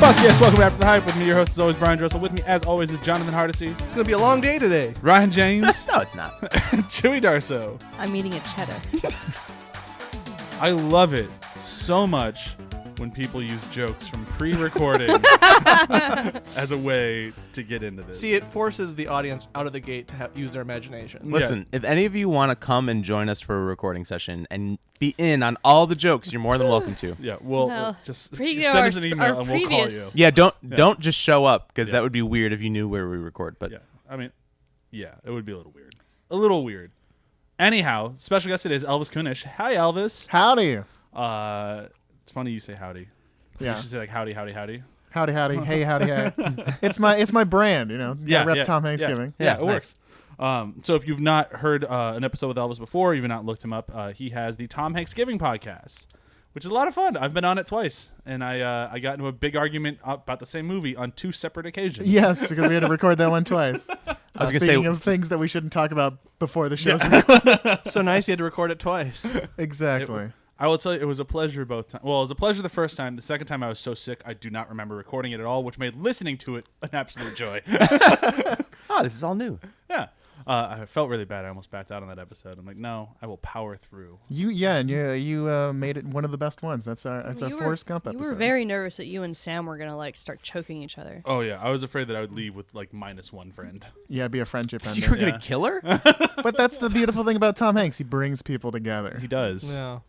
Fuck yes, welcome to After the Hype with me, your host is always Bryan Dressel. With me, as always, is Jonathan Hardesty. It's going to be a long day today. Ryan James. No, it's not. Chewie Darso. I'm eating a cheddar. I love it so much when people use jokes from pre-recording as a way to get into this. See, it forces the audience out of the gate to use their imagination. Listen, if any of you want to come and join us for a recording session and be in on all the jokes, you're more than welcome to. Yeah, we'll Well, just preview send us an our email and we'll call you. previous- Yeah, don't just show up because that would be weird if you knew where we record. But Yeah, I mean, yeah, it would be a little weird. A little weird. Anyhow, special guest today is Elvis Kunesh. Hi, Elvis. Howdy. It's funny you say howdy. Yeah. You should say like howdy, howdy, howdy. Howdy, howdy. Hey, howdy, hey. It's my brand, you know. Yeah, Rep yeah, Tom yeah. Thanksgiving. Yeah, it nice. works. So if you've not heard an episode with Elvis before, you've not looked him up, he has the Tom Thanksgiving podcast, which is a lot of fun. I've been on it twice, and I got into a big argument about the same movie on 2 separate occasions. Yes, because we had to record that one twice. I was gonna Speaking say of things that we shouldn't talk about before the show's So nice you had to record it twice. Exactly. I will tell you, it was a pleasure both times. Well, it was a pleasure the first time. The second time I was so sick, I do not remember recording it at all, which made listening to it an absolute joy. oh, this is all new. Yeah. I felt really bad. I almost backed out on that episode. I'm like, no, I will power through. You made it one of the best ones. That's our Forrest Gump episode. You were very nervous that you and Sam were gonna like start choking each other. Oh, yeah. I was afraid that I would leave with like -1 friend. Yeah, it'd be a friendship ending. You were Yeah. gonna kill her? But that's the beautiful thing about Tom Hanks. He brings people together. He does. Yeah.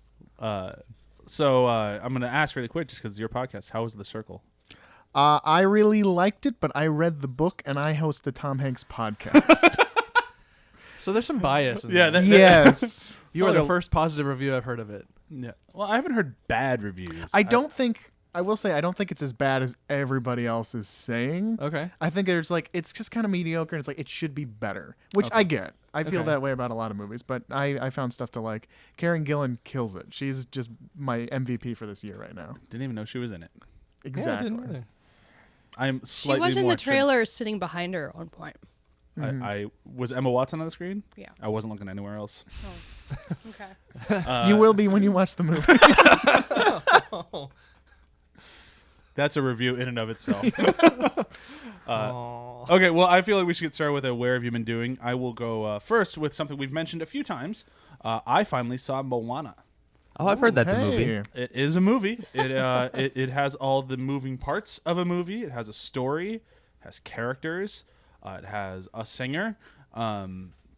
So I'm going to ask really quick, just because it's your podcast. How was The Circle? I really liked it, but I read the book and I host a Tom Hanks podcast. So there's some bias in Yeah, there. Yes. You are the first positive review I've heard of it. Yeah. Well, I haven't heard bad reviews. I don't think it's as bad as everybody else is saying. Okay. I think it's just kind of mediocre, and it's like it should be better, which I get. I feel Okay. that way about a lot of movies, but I found stuff to like. Karen Gillan kills it. She's just my MVP for this year right now. Didn't even know she was in it. Exactly. Yeah, I didn't either. I'm She slightly was in more the trailer sitting behind her at one point. I was Emma Watson on the screen? Yeah. I wasn't looking anywhere else. Oh. Okay. You will be when you watch the movie. That's a review in and of itself. Aw. Okay, well, I feel like we should get started with a where have you been doing. I will go first with something we've mentioned a few times. I finally saw Moana. Oh, I've heard that's a Hey. movie. It is a movie. It has all the moving parts of a movie. It has a story, has characters, it has a singer.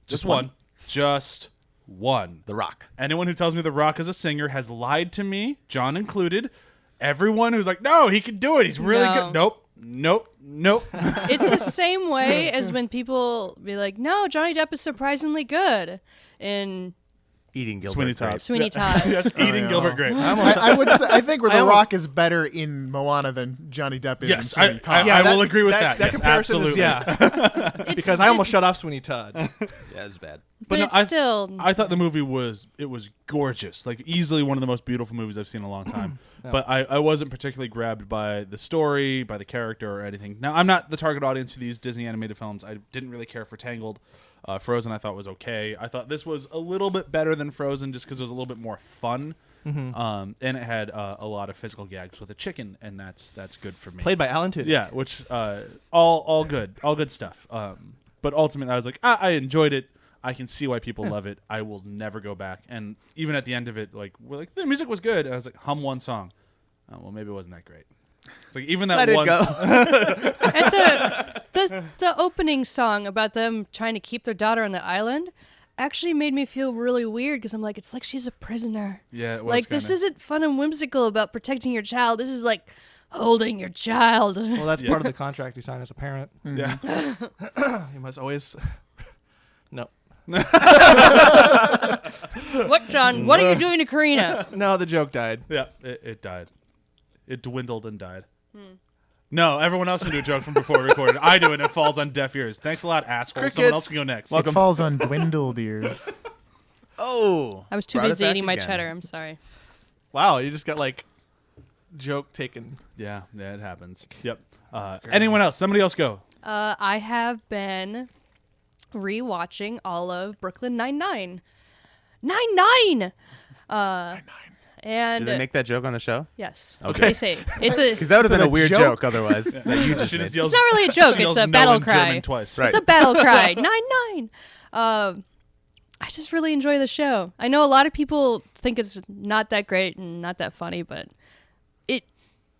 Just one. Just one. The Rock. Anyone who tells me The Rock is a singer has lied to me, John included. Everyone who's like, no, he can do it. He's really good. Nope. It's the same way as when people be like, "No, Johnny Depp is surprisingly good," in Eating Gilbert Sweeney Todd. Grape. Sweeney Todd. Yes, eating yeah. Gilbert Grape. I think where The almost- Rock is better in Moana than Johnny Depp is Yes, in Sweeney Todd. I will agree with that. That Yes, comparison absolutely. is, yeah. It's Because I almost shut off Sweeney Todd. Yeah, it's bad. but no, it's still. I thought the movie was gorgeous, like easily one of the most beautiful movies I've seen in a long time. But I wasn't particularly grabbed by the story, by the character, or anything. Now, I'm not the target audience for these Disney animated films. I didn't really care for Tangled. Frozen I thought was okay. I thought this was a little bit better than Frozen just because it was a little bit more fun. And it had a lot of physical gags with a chicken, and that's good for me. Played by Alan Tudyk. Yeah, which all good stuff. But ultimately, I was like, I enjoyed it. I can see why people love it. I will never go back. And even at the end of it, like we're like the music was good. And I was like, hum one song. Oh, well, maybe it wasn't that great. It's like even that Let one. And the opening song about them trying to keep their daughter on the island actually made me feel really weird because I'm like, it's like she's a prisoner. Yeah, it was Like, this kinda- isn't fun and whimsical about protecting your child. This is like holding your child. Well, that's part of the contract you sign as a parent. Yeah. You must always... No. What, John? What are you doing to Karina? No, the joke died. Yeah, it died. It dwindled and died. No, everyone else can do a joke from before we recorded. I do it, and it falls on deaf ears. Thanks a lot, asshole. Someone Crickets. else can go next. It falls on dwindled ears. Oh. I was too brought it busy back eating my again. cheddar. I'm sorry. Wow, you just got, like, joke taken. Yeah, it happens. Yep. Anyone else? Somebody else go. I have been rewatching all of Brooklyn Nine-Nine. Nine-Nine! And Did they make that joke on the show? yes, Okay. they say it's a. Because that would have Is been it a a weird joke? joke otherwise. That you just She made. just yells, It's not really a joke. she It's yells a no battle in cry. German twice. Right. It's a battle cry. 9-9. I just really enjoy the show. I know a lot of people think it's not that great and not that funny, but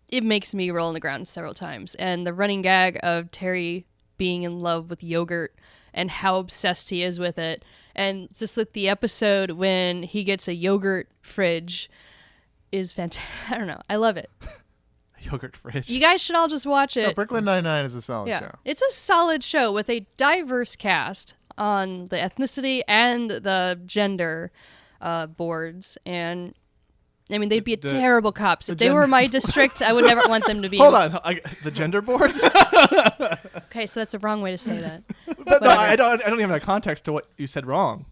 it makes me roll on the ground several times. And the running gag of Terry being in love with yogurt and how obsessed he is with it, and just like the episode when he gets a yogurt fridge is fantastic. I don't know. I love it. Yogurt fridge. You guys should all just watch No, it. Brooklyn Nine-Nine is a solid Yeah, show. it's a solid show with a diverse cast on the ethnicity and the gender boards. And I mean, they'd be terrible cops. If they were my district, I would never want them to be. Hold on. The gender boards? Okay, so that's a wrong way to say that. But no, Whatever. I don't even have context to what you said wrong.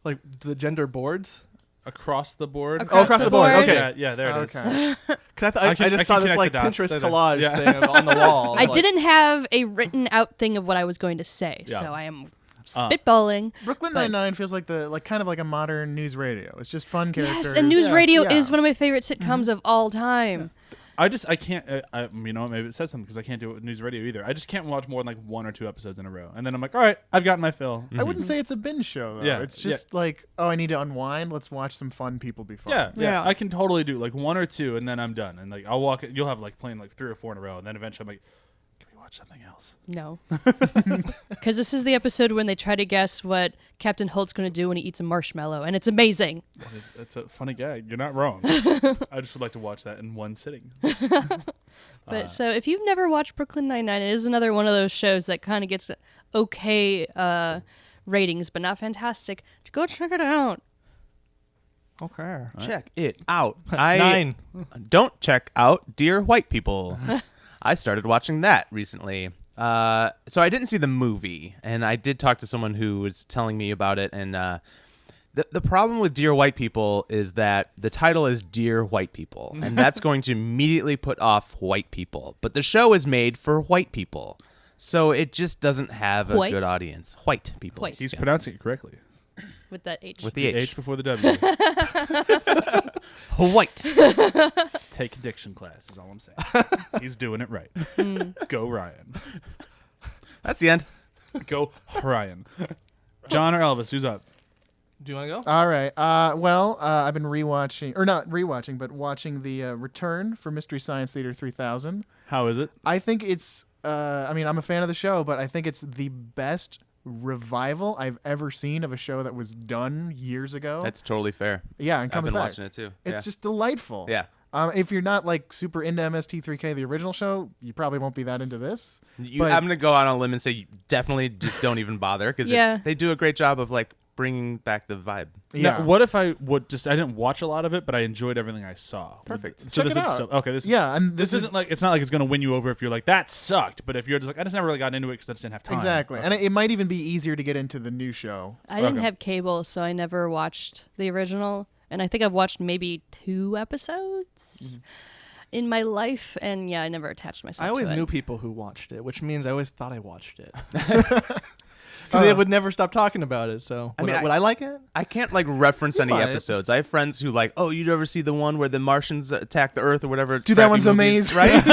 Like the gender boards? Across the board. Across across the the board. board. Okay. Yeah, there it is. Okay. Because I I just saw can this connect like the dots. Pinterest There. collage Yeah. thing on the wall. I Like, didn't have a written out thing of what I was going to say, Yeah. so I am spitballing. Brooklyn But- Nine-Nine feels like kind of like a modern news radio. It's just fun characters. Yes, and news radio Yeah. is one of my favorite sitcoms of all time. I can't. You know, maybe it says something because I can't do it with news radio either. I just can't watch more than like 1 or 2 episodes in a row, and then I'm like, all right, I've gotten my fill. I wouldn't say it's a binge show though. Yeah, It's just like, oh, I need to unwind. Let's watch some fun people be fun. Yeah, Yeah. I can totally do like 1 or 2, and then I'm done. And like I'll walk. You'll have like playing like 3 or 4 in a row, and then eventually I'm like, can we watch something else? No. Because this is the episode when they try to guess what Captain Holt's going to do when he eats a marshmallow, and it's amazing. It's a funny gag. You're not wrong. I just would like to watch that in one sitting. But so if you've never watched Brooklyn Nine-Nine, it is another one of those shows that kind of gets okay ratings, but not fantastic. Go check it out. Okay. Check it out. I 9. don't check out Dear White People. I started watching that recently. So I didn't see the movie, and I did talk to someone who was telling me about it. And the problem with Dear White People is that the title is Dear White People, and that's going to immediately put off white people. But the show is made for white people, so it just doesn't have a White? good audience. White people. White. He's Yeah. pronouncing it correctly. With that H. With the The H. H before the W. White. Take diction class is all I'm saying. He's doing it right. Go Ryan. That's the end. Go Ryan. John or Elvis, who's up? Do you want to go? All right. I've been rewatching, or not rewatching, but watching the Return for Mystery Science Theater 3000. How is it? I think it's. I mean, I'm a fan of the show, but I think it's the best revival I've ever seen of a show that was done years ago. That's totally fair. yeah, and I've comes been back. watching it too. It's Yeah. just delightful. Yeah. If you're not like super into MST3K, the original show, you probably won't be that into this. But- I'm gonna go out on a limb and say you definitely just don't even bother because Yeah. they do a great job of like bringing back the vibe. Yeah. Now, what if I would just? I didn't watch a lot of it, but I enjoyed everything I saw. Perfect. So Check this it is out. still okay. This Yeah, and this isn't like it's not like it's gonna win you over if you're like that sucked. But if you're just like I just never really got into it because I just didn't have time. exactly, and it might even be easier to get into the new show. I didn't Okay. have cable, so I never watched the original. And I think I've watched maybe 2 episodes in my life. And yeah, I never attached myself I always to it. knew people who watched it, which means I always thought I watched it. Because they would never stop talking about it. So would I like it? I can't like reference any might. episodes. I have friends who like, oh, you ever see the one where the Martians attack the Earth or whatever? Dude, that crappy one's movies, amazing. right?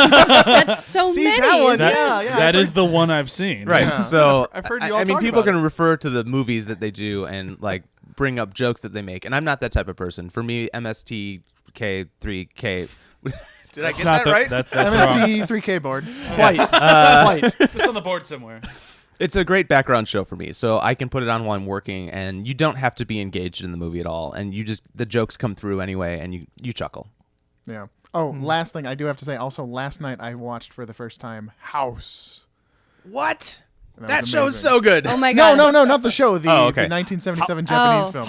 That's so See, many. that one, isn't it? yeah. That is the one I've seen. Right. Yeah. So I've heard you all I mean, talk people about can refer to the movies that they do and like bring up jokes that they make, and I'm not that type of person. For me, MSTK3K. Did I get that right? That's wrong. MST3K board. White. White. It's just on the board somewhere. It's a great background show for me, so I can put it on while I'm working, and you don't have to be engaged in the movie at all, and you just the jokes come through anyway, and you chuckle. Yeah. Oh, last thing I do have to say. Also, last night I watched for the first time House. What? And That was show's amazing. so good. Oh my god. No, not the show. The, Oh, okay. the 1977 Japanese film.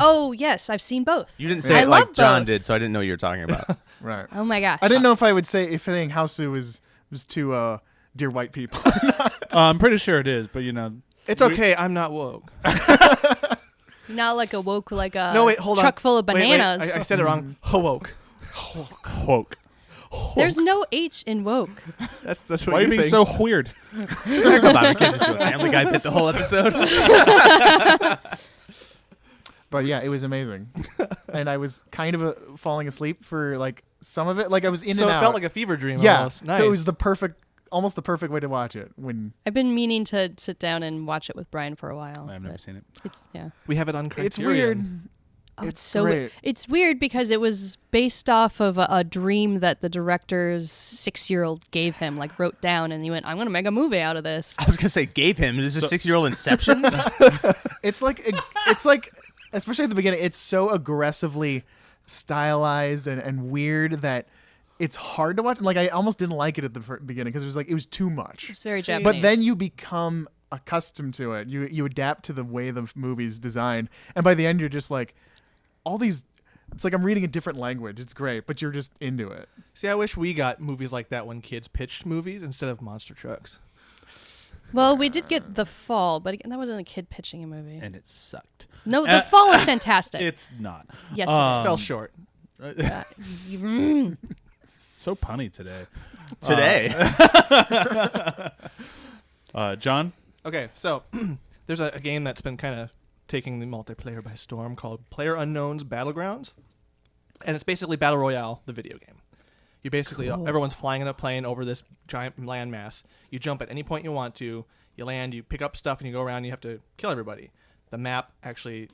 Oh yes, I've seen both. You didn't say I it love like John both. did, so I didn't know what you were talking about. Right. Oh my gosh. I didn't know if I would say if saying Houseu was too dear white people. I'm pretty sure it is, but you know, It's okay. I'm not woke. Not like a woke, like a No, wait, hold on. truck full of Wait, bananas. I said it wrong. Woke. woke. There's no H in woke. That's what Why are you being think. so weird? Come on, we can't just do a Family Guy bit the whole episode. But yeah, it was amazing. and I was kind of falling asleep for like some of it. Like I was in So and it out. felt like a fever dream. yeah. Almost. Nice. So it was almost the perfect way to watch it. When I've been meaning to sit down and watch it with Brian for a while. I've never but seen it. It's we have it on Criterion. it's weird. Oh, It's so great. it's weird because it was based off of a dream that the director's 6-year-old gave him, like wrote down, and he went, "I'm going to make a movie out of this." I was gonna say gave him. This is a 6-year-old Inception. It's like especially at the beginning, it's so aggressively stylized and weird that it's hard to watch. Like I almost didn't like it at the beginning because it was too much. It's very See, Japanese. But then you become accustomed to it. You adapt to the way the movie's designed, and by the end you're just like all these. It's like I'm reading a different language. It's great, but you're just into it. See, I wish we got movies like that when kids pitched movies instead of monster trucks. Well, we did get The Fall, but again, that wasn't a kid pitching a movie. And it sucked. No, The Fall is fantastic. It's not. Yes, Fell short. So punny today. Today. John? Okay, so there's a game that's been kind of taking the multiplayer by storm called PlayerUnknown's Battlegrounds. And it's basically Battle Royale, the video game. You basically, everyone's flying in a plane over this giant land mass. You jump at any point you want to. You land, you pick up stuff, and you go around and you have to kill everybody. The map actually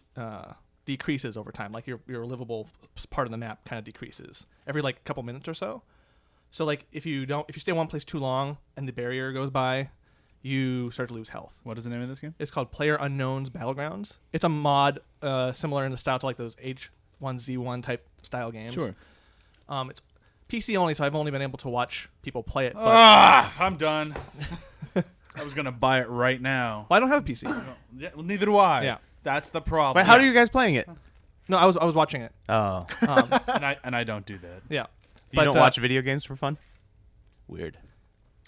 decreases over time. Like your livable part of the map kind of decreases every like couple minutes or so. So like if you stay in one place too long and the barrier goes by, you start to lose health. What is the name of this game? It's called PlayerUnknown's Battlegrounds. It's a mod similar in the style to like those H1Z1 type style games. Sure. It's PC only, so I've only been able to watch people play it. But I'm done. I was going to buy it right now. well, I don't have a PC. Yeah, well, neither do I. Yeah. That's the problem. Wait, how are you guys playing it? No, I was watching it. Oh, And I don't do that. Yeah. you don't watch video games for fun? Weird.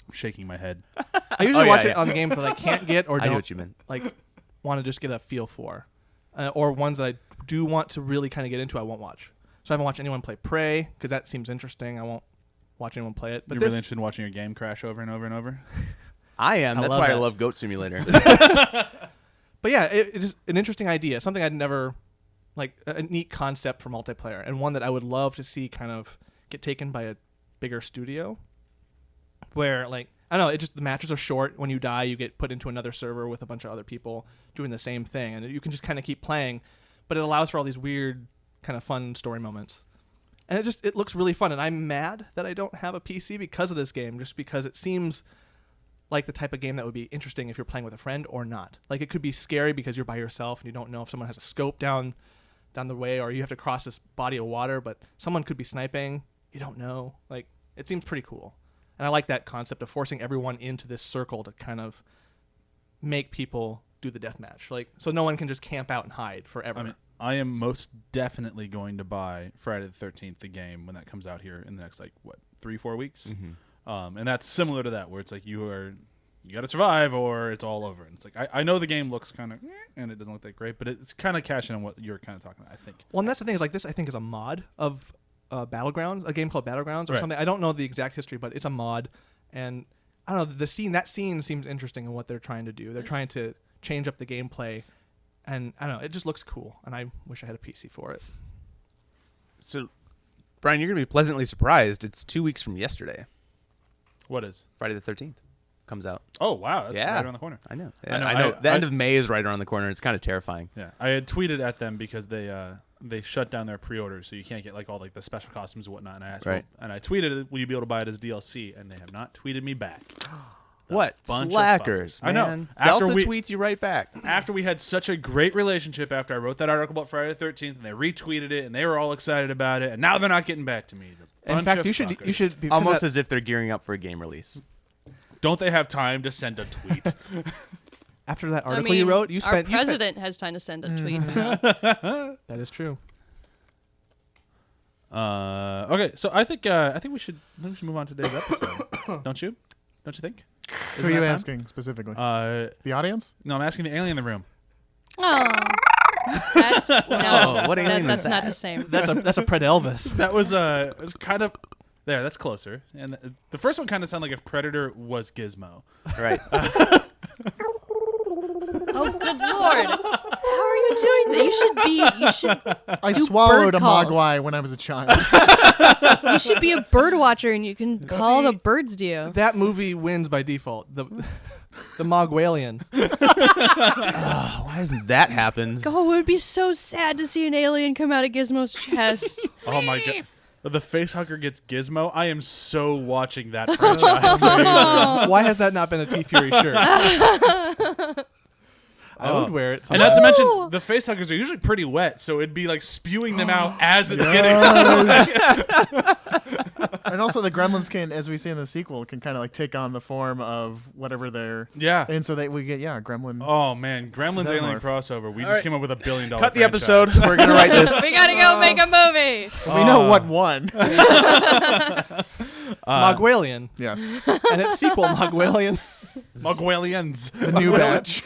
I'm shaking my head. I usually yeah, watch it yeah. on games that I can't get or I know don't what you meant. like want to just get a feel for, or ones that I do want to really kind of get into. I won't watch. So I haven't watched anyone play Prey because that seems interesting. I won't watch anyone play it. But You're really interested in watching your game crash over and over and over? I am. I That's love why I that. love Goat Simulator. But yeah, it is an interesting idea. Something I'd never like a neat concept for multiplayer, and one that I would love to see kind of get taken by a bigger studio. Where like I don't know, it just the matches are short. When you die, you get put into another server with a bunch of other people doing the same thing, and you can just kind of keep playing. But it allows for all these weird, kind of fun story moments, and it looks really fun. And I'm mad that I don't have a PC because of this game, just because it seems like the type of game that would be interesting if you're playing with a friend or not. Like it could be scary because you're by yourself and you don't know if someone has a scope down the way, or you have to cross this body of water, but someone could be sniping. You don't know. Like it seems pretty cool. And I like that concept of forcing everyone into this circle to kind of make people do the deathmatch. Like so no one can just camp out and hide forever. I mean, I am most definitely going to buy Friday the 13th, the game, when that comes out here in the next, 3-4 weeks. Mm-hmm. And that's similar to that, where it's like you got to survive or it's all over. And it's like, I know the game looks kind of, and it doesn't look that great, but it's kind of cashing on what you're kind of talking about, I think. Well, and that's the thing is like this, I think, is a mod of Battlegrounds, a game called Battlegrounds or Right. something. I don't know the exact history, but it's a mod, and I don't know, that scene seems interesting in what they're trying to do. They're trying to change up the gameplay, and I don't know, it just looks cool, and I wish I had a PC for it. So, Brian, you're going to be pleasantly surprised. It's 2 weeks from yesterday. What is? Friday the 13th comes out. Oh, wow. That's Yeah. right around the corner. I know. I know. I know. The end I- of May is right around the corner. It's kind of terrifying. Yeah. I had tweeted at them because they shut down their pre-orders, so you can't get all the special costumes and whatnot. And I asked, Right. and I tweeted, will you be able to buy it as DLC? And they have not tweeted me back. What? bunch of Slackers, fuckers. I know. man. After Delta we- tweets you right back. After we had such a great relationship, after I wrote that article about Friday the 13th, and they retweeted it, and they were all excited about it, and now they're not getting back to me. The In bunch fact, of you should fuckers. be Almost as if they're gearing up for a game release. Don't they have time to send a tweet? after that I article mean, you wrote, you our spent president has time to send a tweet. So. that is true. Okay, so I think we should move on to today's episode. Don't you think? Who Isn't are you that time? asking specifically? No, The audience? I'm asking the alien in the room. Oh, that's no, what alien that's is not that? the same. That's a Pred Elvis. That was it was kind of there. That's closer. And the first one kind of sounded like if Predator was Gizmo. Right. Oh, good lord! How are you doing that? You should I do swallowed bird a calls. mogwai when I was a child. You should be a bird watcher, and you can call the birds to you. That movie wins by default. The Mogwalian. Why hasn't that happened? Oh, it would be so sad to see an alien come out of Gizmo's chest. Oh my god. The facehugger gets Gizmo. I am so watching that franchise. Why has that not been a T Fury shirt? I would wear it. And not to No. mention, the facehuggers are usually pretty wet, so it'd be like spewing them out as it's getting. And also the gremlins can, as we see in the sequel, can kind of like take on the form of whatever they're. Yeah. And so that we get gremlin. Oh man, Gremlins Xenomorph. Alien crossover. We All just right. came up with $1 billion. Cut the franchise. episode. We're gonna write this. We gotta go make a movie. We know what won. Mogwalian. Yes. And its sequel, Mogwalian. Mugwalians. The new batch.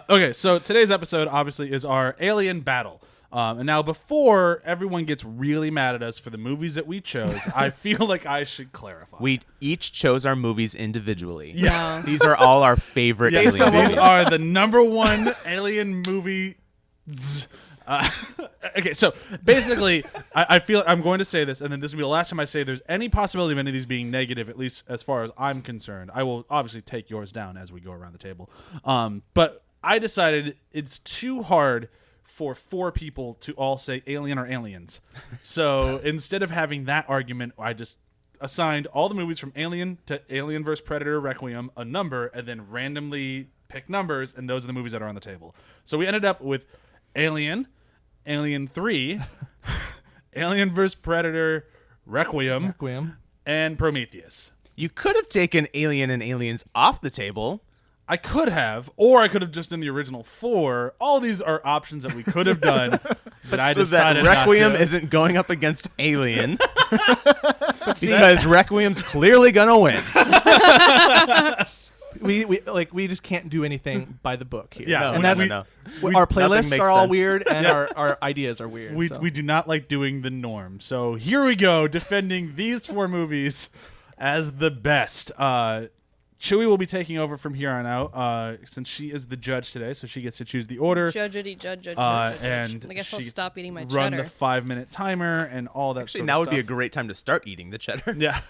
Okay, so today's episode obviously is our alien battle. And now before everyone gets really mad at us for the movies that we chose, I feel like I should clarify. We each chose our movies individually. Yes. No. These are all our favorite Yes, alien these movies. are the #1 alien movie. Okay, so basically, I feel I'm going to say this, and then this will be the last time I say there's any possibility of any of these being negative, at least as far as I'm concerned. I will obviously take yours down as we go around the table. But I decided it's too hard for 4 people to all say alien or aliens. So instead of having that argument, I just assigned all the movies from Alien to Alien vs. Predator Requiem a number, and then randomly pick numbers, and those are the movies that are on the table. So we ended up with Alien, Alien 3, Alien vs. Predator Requiem, Requiem. and Prometheus. You could have taken Alien and Aliens off the table. I could have, or I could have just done the original 4. All these are options that we could have done, but I so decided that Requiem not to. isn't going up against Alien. Because Requiem's clearly gonna win. We just can't do anything by the book here. Yeah, No, and and no, that's no. our Nothing playlists makes are all sense. weird, and our ideas are weird. We so. do not like doing the norm. So here we go, defending these 4 movies as the best. Chewie will be taking over from here on out, since she is the judge today, so she gets to choose the order. Judge. And And I guess I'll she stop eating my run cheddar. the 5-minute timer and all that. Actually, sort now of would be a stuff. great time to start eating the cheddar. Yeah.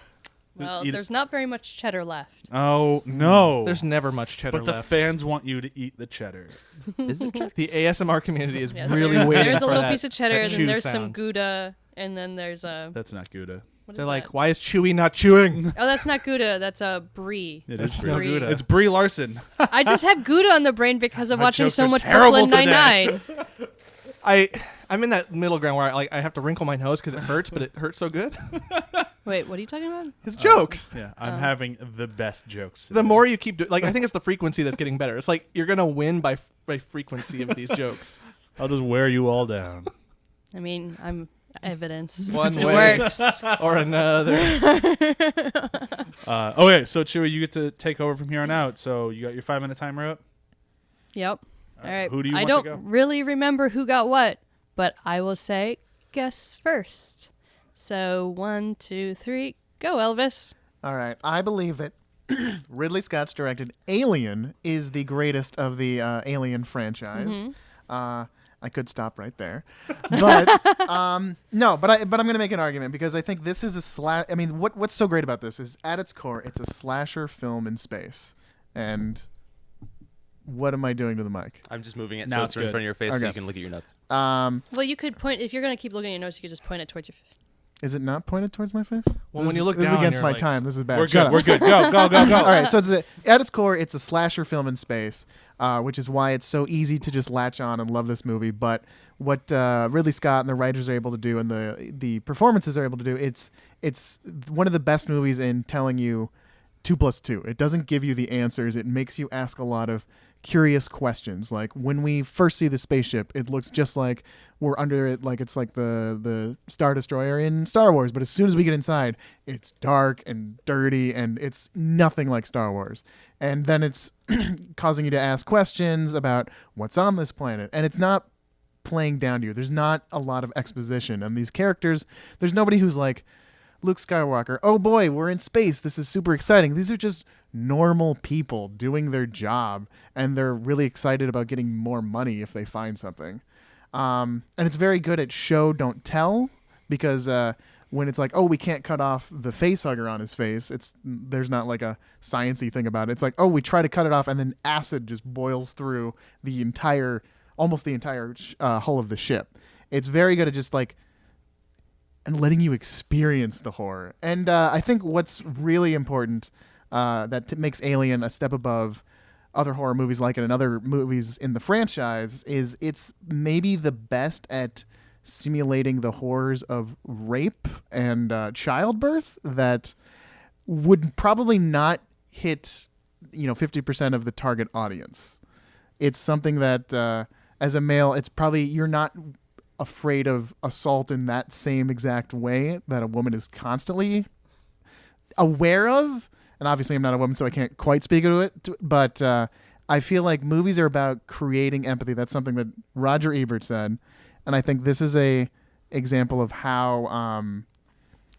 Well, Eat it. there's not very much cheddar left. Oh no. There's never much cheddar but the left. fans want you to eat the cheddar. Is there cheddar? The ASMR community is Yes, really there's, waiting there's a for little that- piece of cheddar, that and then chew there's some sound. Gouda, and then there's a. That's not Gouda. What is They're that? like, why is Chewie not chewing? Oh, that's not Gouda. That's a brie. It There's is no Brie. Gouda. It's Brie Larson. I just have Gouda on the brain because of My watching jokes so are much terrible Brooklyn today. Nine-Nine. I'm in that middle ground where I have to wrinkle my nose because it hurts, but it hurts so good. Wait, what are you talking about? His jokes. Yeah, I'm having the best jokes. The more you keep doing, I think it's the frequency that's getting better. It's like you're gonna win by frequency of these jokes. I'll just wear you all down. I mean, I'm evidence. One it way. works. Or another. Okay, so Chewie, you get to take over from here on out. So you got your 5-minute timer up. Yep. All right. who do you I want to don't go? really remember who got what, but I will say guess first. So 1, 2, 3, go, Elvis. All right. I believe that Ridley Scott's directed Alien is the greatest of the Alien franchise. I could stop right there, but no. But I'm going to make an argument because I think this is a slash. I mean, what's so great about this is at its core, it's a slasher film in space. And what am I doing to the mic? I'm just moving it Now so it's it's in good. front of your face so Okay. you can look at your notes. Well, you could point if you're gonna keep looking at your notes. You could just point it towards your. Is it not pointed towards my face? Well, when you look this down, is against you're my like- time. This is bad. We're Shut good. up. We're good. Go. All right, so at its core, it's a slasher film in space, which is why it's so easy to just latch on and love this movie. But what Ridley Scott and the writers are able to do, and the performances are able to do, it's one of the best movies in telling you 2 + 2. It doesn't give you the answers. It makes you ask a lot of curious questions. Like when we first see the spaceship, it looks just like we're under it, like it's like the Star Destroyer in Star Wars. But as soon as we get inside, it's dark and dirty, and it's nothing like Star Wars. And then it's causing you to ask questions about what's on this planet, and it's not playing down to you. There's not a lot of exposition, and these characters, there's nobody who's like Luke Skywalker, oh boy, we're in space, this is super exciting. These are just normal people doing their job, and they're really excited about getting more money if they find something. And it's very good at show don't tell, because when it's like, oh, we can't cut off the face hugger on his face, there's not like a sciencey thing about it. It's like, oh, we try to cut it off, and then acid just boils through almost the entire hull of the ship. It's very good at just like and letting you experience the horror. And I think what's really important that makes Alien a step above other horror movies like it and other movies in the franchise is it's maybe the best at simulating the horrors of rape and childbirth that would probably not hit 50% of the target audience. It's something that as a male, it's probably you're not afraid of assault in that same exact way that a woman is constantly aware of. And obviously I'm not a woman, so I can't quite speak to it, but I feel like movies are about creating empathy. That's something that Roger Ebert said, and I think this is a example of how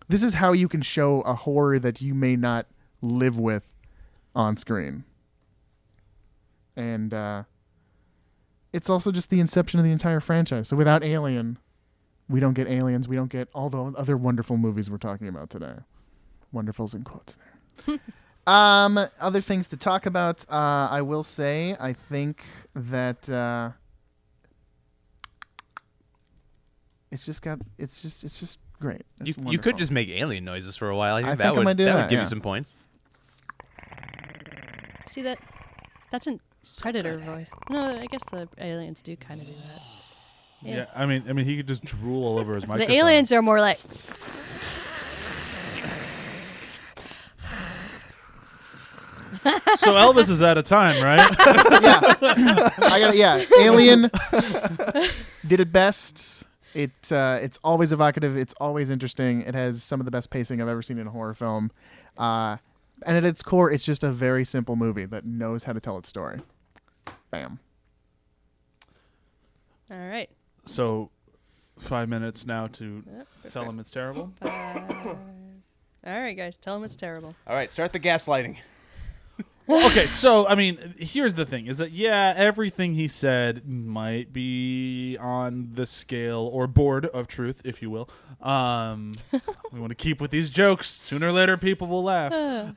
this is how you can show a horror that you may not live with on screen. And it's also just the inception of the entire franchise. So without Alien, we don't get Aliens. We don't get all the other wonderful movies we're talking about today. Wonderful's in quotes there. Other things to talk about. I will say, I think that it's just great. It's You could wonderful. just make alien noises for a while. I think I that think I would might do that, give yeah. you some points. See that? That's a Predator voice. No, I guess the aliens do kind of do that. Yeah, I mean, he could just drool all over his microphone. The aliens are more like. So Elvis is out of time, right? Alien did it best. It's always evocative. It's always interesting. It has some of the best pacing I've ever seen in a horror film. And at its core, it's just a very simple movie that knows how to tell its story. Bam. All right. So 5 minutes now to tell him it's terrible. All right, guys. Tell them it's terrible. All right, start the gaslighting. Okay, so I mean, here's the thing: is that everything he said might be on the scale or board of truth, if you will. We want to keep with these jokes. Sooner or later, people will laugh.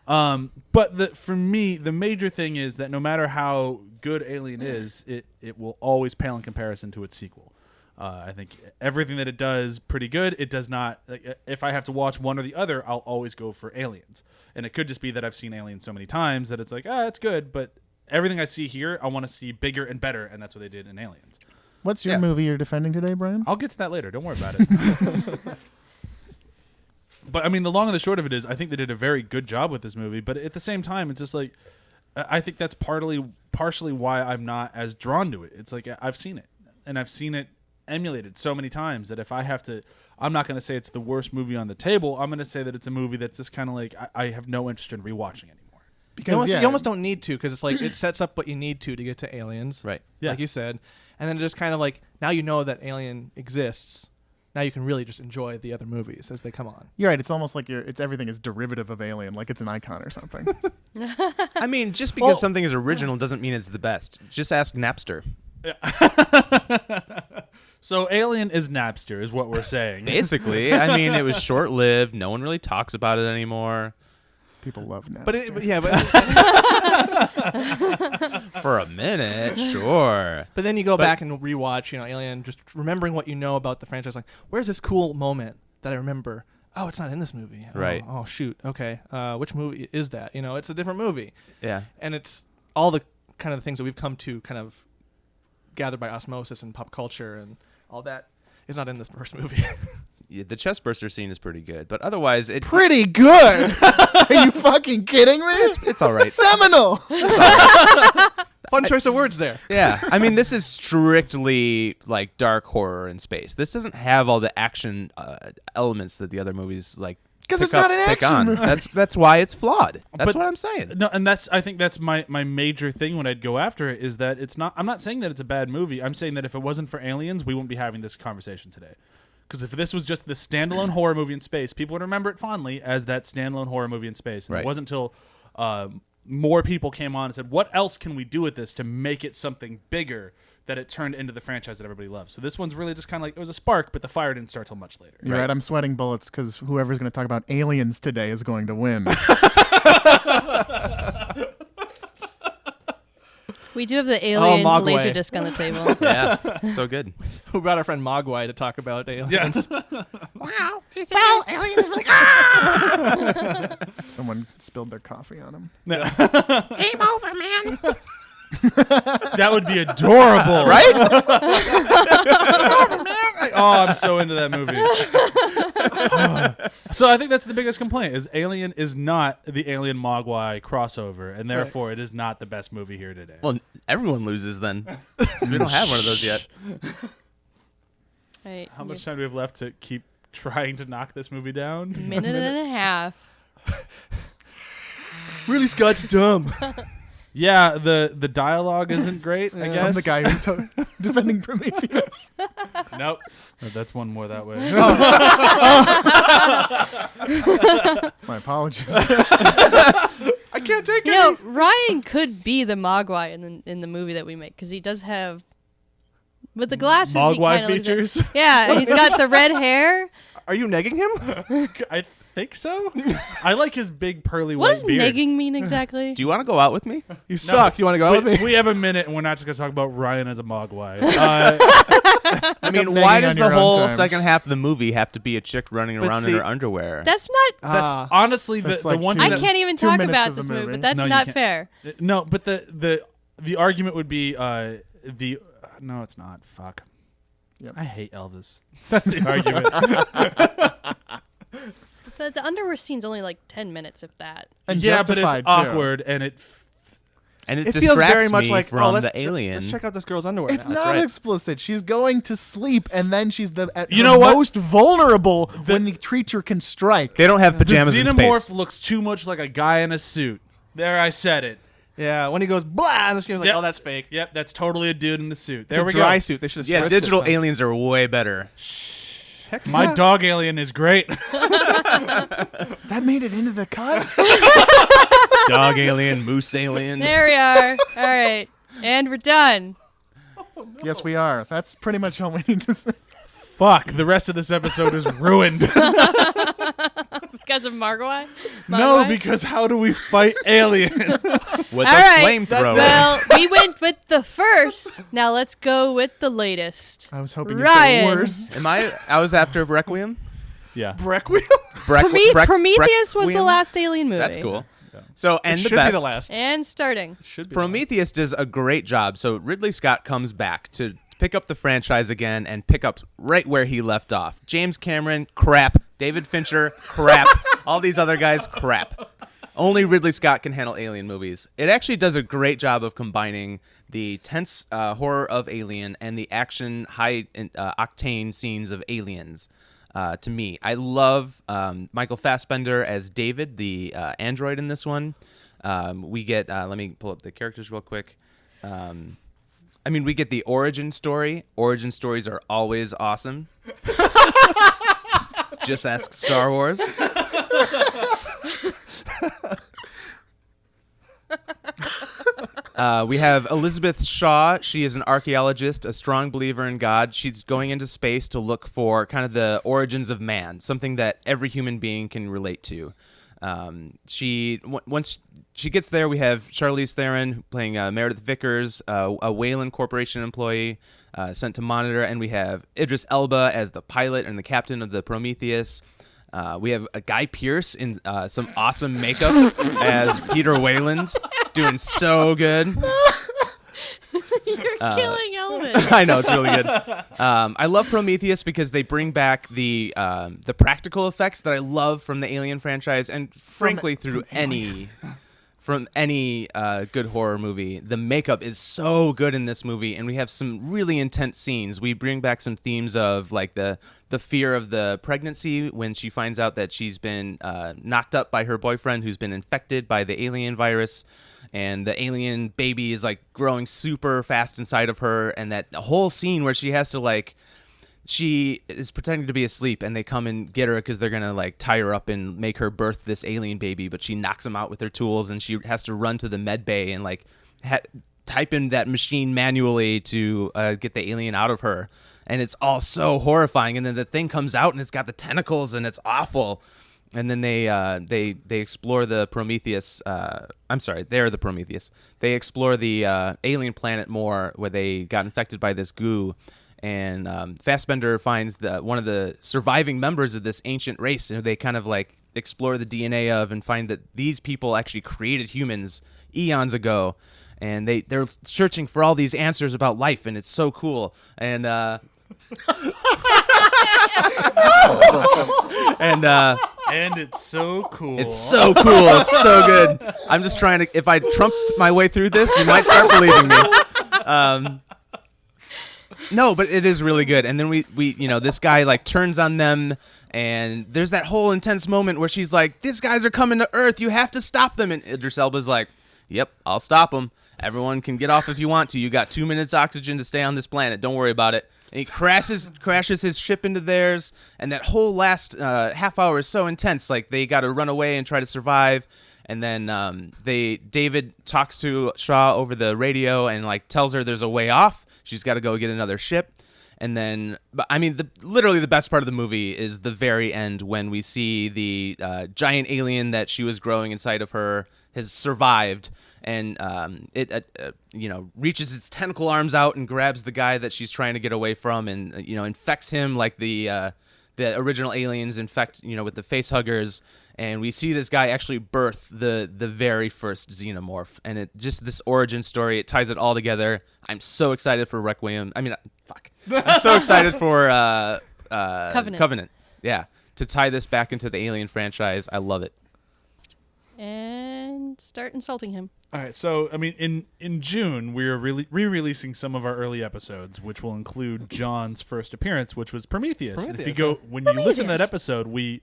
But for me, the major thing is that no matter how good Alien is, it will always pale in comparison to its sequel. I think everything that it does pretty good. It does not. If I have to watch one or the other, I'll always go for Aliens. And it could just be that I've seen Aliens so many times that it's like, it's good. But everything I see here, I want to see bigger and better, and that's what they did in Aliens. What's your movie you're defending today, Brian? I'll get to that later. Don't worry about it. But I mean, the long and the short of it is, I think they did a very good job with this movie. But at the same time, it's just like, I think that's partially why I'm not as drawn to it. It's like I've seen it, and I've seen it emulated so many times that if I have to, I'm not going to say it's the worst movie on the table. I'm going to say that it's a movie that's just kind of like I have no interest in rewatching anymore. Because you almost don't need to, because it's like it sets up what you need to get to Aliens, Right. Yeah. like you said, and then just kind of like now you know that Alien exists. Now you can really just enjoy the other movies as they come on. You're right. It's almost like everything is derivative of Alien, like it's an icon or something. I mean, just because something is original doesn't mean it's the best. Just ask Napster. So Alien is Napster, is what we're saying. Basically, I mean, it was short-lived. No one really talks about it anymore. People love Napster. But For a minute, sure. But then you go back and rewatch, Alien, just remembering what you know about the franchise. Like, where's this cool moment that I remember? Oh, it's not in this movie. Right. Oh, shoot. Okay. Which movie is that? It's a different movie. Yeah. And it's all the kind of the things that we've come to kind of gather by osmosis and pop culture and all that is not in this first movie. Yeah, the chest burster scene is pretty good, but otherwise, pretty good. Are you fucking kidding me? it's all right. Seminal. Fun choice of words there. Yeah, I mean, this is strictly like dark horror in space. This doesn't have all the action elements that the other movies like. Because it's not an action movie. That's why it's flawed. That's But- what I'm saying. No, and I think that's my major thing when I'd go after it is that it's not. I'm not saying that it's a bad movie. I'm saying that if it wasn't for Aliens, we wouldn't be having this conversation today. Because if this was just the standalone horror movie in space, people would remember it fondly as that standalone horror movie in space. And Right. it wasn't until more people came on and said, what else can we do with this to make it something bigger, that it turned into the franchise that everybody loves. So this one's really just kind of like, it was a spark, but the fire didn't start till much later. You're right. I'm sweating bullets because whoever's going to talk about aliens today is going to win. We do have the aliens Mogwai. laser disc on the table. Yeah, so good. We brought our friend Mogwai to talk about aliens. Yes. Well, aliens are like, Someone spilled their coffee on him. game over, man. That would be adorable. Right? Oh, I'm so into that movie. So I think that's the biggest complaint is Alien is not the Alien Mogwai crossover, and therefore it is not the best movie here today. Well, everyone loses then. We don't have one of those yet. Right, How much time do we have left to keep trying to knock this movie down? minute and a half. Really, Scott's dumb. Yeah, the dialogue isn't great, I From guess. the guy who's defending Prometheus. Nope. That's one more that way. My apologies. I can't take You it. know, Ryan could be the Mogwai in the movie that we make because he does have, with the glasses, he Mogwai kinda looks features? like- yeah, and he's got the red hair. Are you negging him? I think so. I like his big pearly What white does beard. negging mean exactly? Do you want to go out with me? You suck. You want to go out with me? We have a minute, and we're not just going to talk about Ryan as a Mogwai. I mean, nagging why does on the your own whole time. second half of the movie have to be a chick running But around see- in her underwear? That's not. That's honestly That's the like one two thing I that, can't even 2 talk minutes about of the this movie, movie. but that's No, you not can't. fair. No, but the argument would be the no, it's not. Fuck. Yep. I hate Elvis. That's the argument. The underwear scene's only like 10 minutes, if that. And Yeah, but it's justified, too. awkward, and it And it It distracts feels very much me like from let's, the alien. Let's check out this girl's underwear. It's now. not right. explicit. She's going to sleep, and then she's at You her know what? most vulnerable when the creature can strike. They don't have the pajamas in xenomorph space. looks too much like a guy in a suit. There, I said it. Yeah, when he goes blah, and the screen's like, Yep. oh, that's fake. Yep, that's totally a dude in the suit. There It's we a dry go. suit. They should have Yeah, spritzed digital it. aliens are way better. Heck My yeah. dog alien is great. That made it into the cut. Dog alien, moose alien. There we are. All right. And we're done. Yes, we are. That's pretty much all we need to say. Fuck, the rest of this episode is ruined. Because of Mogwai? No, Mogwai? because how do we fight alien? With All a right. flamethrower. Well, we went with the first. Now let's go with the latest. I was hoping you'd Ryan. say worst. I was after Requiem. Yeah. Requiem? Prometheus was the Requiem? last alien movie. That's cool. So, and It the should best. be the last. And starting. Should be Prometheus does a great job. So Ridley Scott comes back to pick up the franchise again and pick up right where he left off. James Cameron, crap. David Fincher, crap. All these other guys, crap. Only Ridley Scott can handle alien movies. It actually does a great job of combining the tense horror of Alien and the action high octane scenes of Aliens. To me, I love Michael Fassbender as David, the android in this one. We get let me pull up the characters real quick. We get the origin story. Origin stories are always awesome. Just ask Star Wars. We have Elizabeth Shaw. She is an archaeologist, a strong believer in God. She's going into space to look for kind of the origins of man, something that every human being can relate to. Once she gets there, we have Charlize Theron playing Meredith Vickers, a Wayland Corporation employee sent to monitor, and we have Idris Elba as the pilot and the captain of the Prometheus. We have a Guy Pearce in some awesome makeup as Peter Wayland, doing so good. You're killing Elvis. I know, it's really good. I love Prometheus because they bring back the practical effects that I love from the Alien franchise, and frankly from any good horror movie. The makeup is so good in this movie, and we have some really intense scenes. We bring back some themes of like the fear of the pregnancy when she finds out that she's been knocked up by her boyfriend who's been infected by the alien virus. And the alien baby is like growing super fast inside of her, and that whole scene where she has to she is pretending to be asleep, and they come and get her because they're gonna like tie her up and make her birth this alien baby. But she knocks them out with her tools, and she has to run to the med bay and like type in that machine manually to get the alien out of her. And it's all so horrifying. And then the thing comes out, and it's got the tentacles, and it's awful. And then they explore the Prometheus. They're the Prometheus. They explore the alien planet more, where they got infected by this goo. And Fassbender finds one of the surviving members of this ancient race, and they kind of like explore the DNA of and find that these people actually created humans eons ago, and they're searching for all these answers about life, and it's so cool. And and it's so cool. It's so cool. It's so good. I'm just trying to. If I trumped my way through this, you might start believing me. No, but it is really good. And then we this guy like turns on them, and there's that whole intense moment where she's like, "These guys are coming to Earth. You have to stop them." And Idris Elba's like, "Yep, I'll stop them. Everyone can get off if you want to. You got 2 minutes oxygen to stay on this planet. Don't worry about it." And he crashes his ship into theirs, and that whole last half hour is so intense. Like they got to run away and try to survive. And then David talks to Shaw over the radio and like tells her there's a way off. She's got to go get another ship. And then, I mean, literally the best part of the movie is the very end when we see the giant alien that she was growing inside of her has survived, and it reaches its tentacle arms out and grabs the guy that she's trying to get away from, and infects him like the original aliens infect with the face huggers. And we see this guy actually birth the very first xenomorph, and it just this origin story. It ties it all together. I'm so excited for Requiem. I mean, fuck. I'm so excited for Covenant. Yeah, to tie this back into the Alien franchise. I love it. And start insulting him. All right, so I mean, in June we are re-releasing some of our early episodes, which will include John's first appearance, which was Prometheus. And if you go when you listen to that episode, we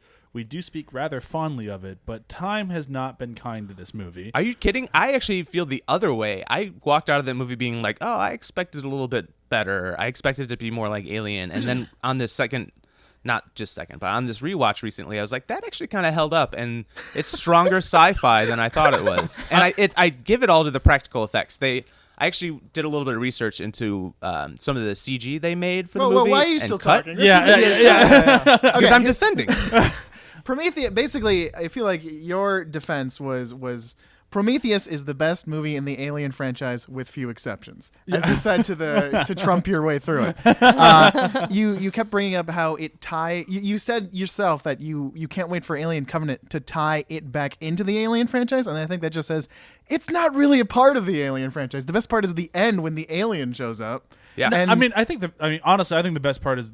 do speak rather fondly of it, but time has not been kind to this movie. Are you kidding? I actually feel the other way. I walked out of that movie being like, oh, I expected a little bit better. I expected it to be more like Alien. And then on this but on this rewatch recently, I was like, that actually kind of held up, and it's stronger sci-fi than I thought it was. And I give it all to the practical effects. I actually did a little bit of research into some of the CG they made for the movie. Well, why are you still talking? Yeah. Because I'm defending. Prometheus, basically, I feel like your defense was Prometheus is the best movie in the Alien franchise with few exceptions. As you said to trump your way through it. You kept bringing up how it you said yourself that you can't wait for Alien Covenant to tie it back into the Alien franchise, and I think that just says it's not really a part of the Alien franchise. The best part is the end when the alien shows up. Yeah. And honestly, I think the best part is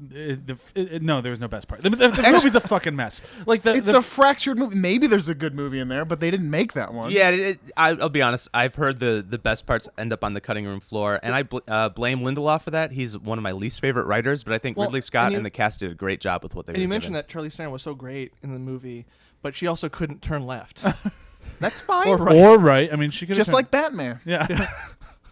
no, there's no best part. The movie's a fucking mess. Like it's a fractured movie. Maybe there's a good movie in there, but they didn't make that one. Yeah, I'll be honest. I've heard the best parts end up on the cutting room floor, and I blame Lindelof for that. He's one of my least favorite writers, but I think Ridley Scott and the cast did a great job with what they were And you given. mentioned that Charlize Theron was so great in the movie, but she also couldn't turn left. That's fine. Or right. I mean, she could Just like Batman. Yeah.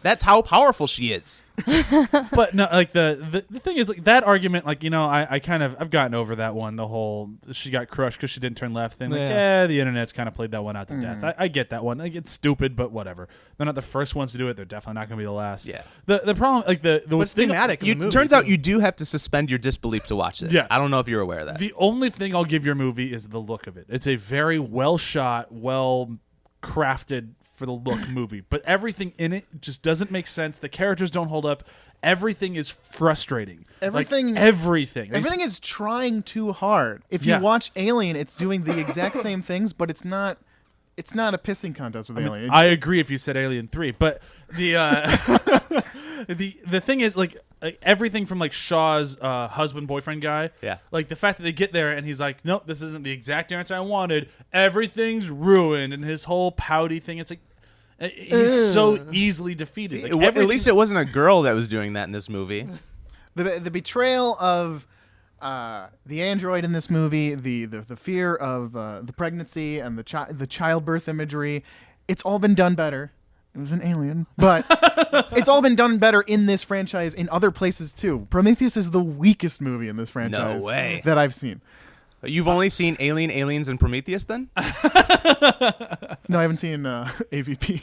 That's how powerful she is. But no, like the thing is, like that argument, like I've gotten over that one. The whole she got crushed because she didn't turn left thing. Like, the internet's kind of played that one out to death. I get that one. Like, it's stupid, but whatever. They're not the first ones to do it. They're definitely not going to be the last. Yeah. The problem, like the What's thematic? In the movie, turns out you do have to suspend your disbelief to watch this. Yeah. I don't know if you're aware of that. The only thing I'll give your movie is the look of it. It's a very well shot, well crafted for the look movie, but everything in it just doesn't make sense. The characters don't hold up. Everything is frustrating. Everything is trying too hard. If you watch Alien, it's doing the exact same things, but it's not a pissing contest with Alien. I agree if you said Alien 3, but the the thing is, like everything from like Shaw's husband boyfriend guy, like the fact that they get there and he's like, nope, this isn't the exact answer I wanted, everything's ruined, and his whole pouty thing, it's like he's so easily defeated. See, at least it wasn't a girl that was doing that in this movie. The betrayal of the android in this movie, the fear of the pregnancy and the childbirth imagery, it's all been done better. It was an alien. But it's all been done better in this franchise in other places, too. Prometheus is the weakest movie in this franchise way. that I've seen. You've only seen Alien, Aliens, and Prometheus, then? No, I haven't seen AVP.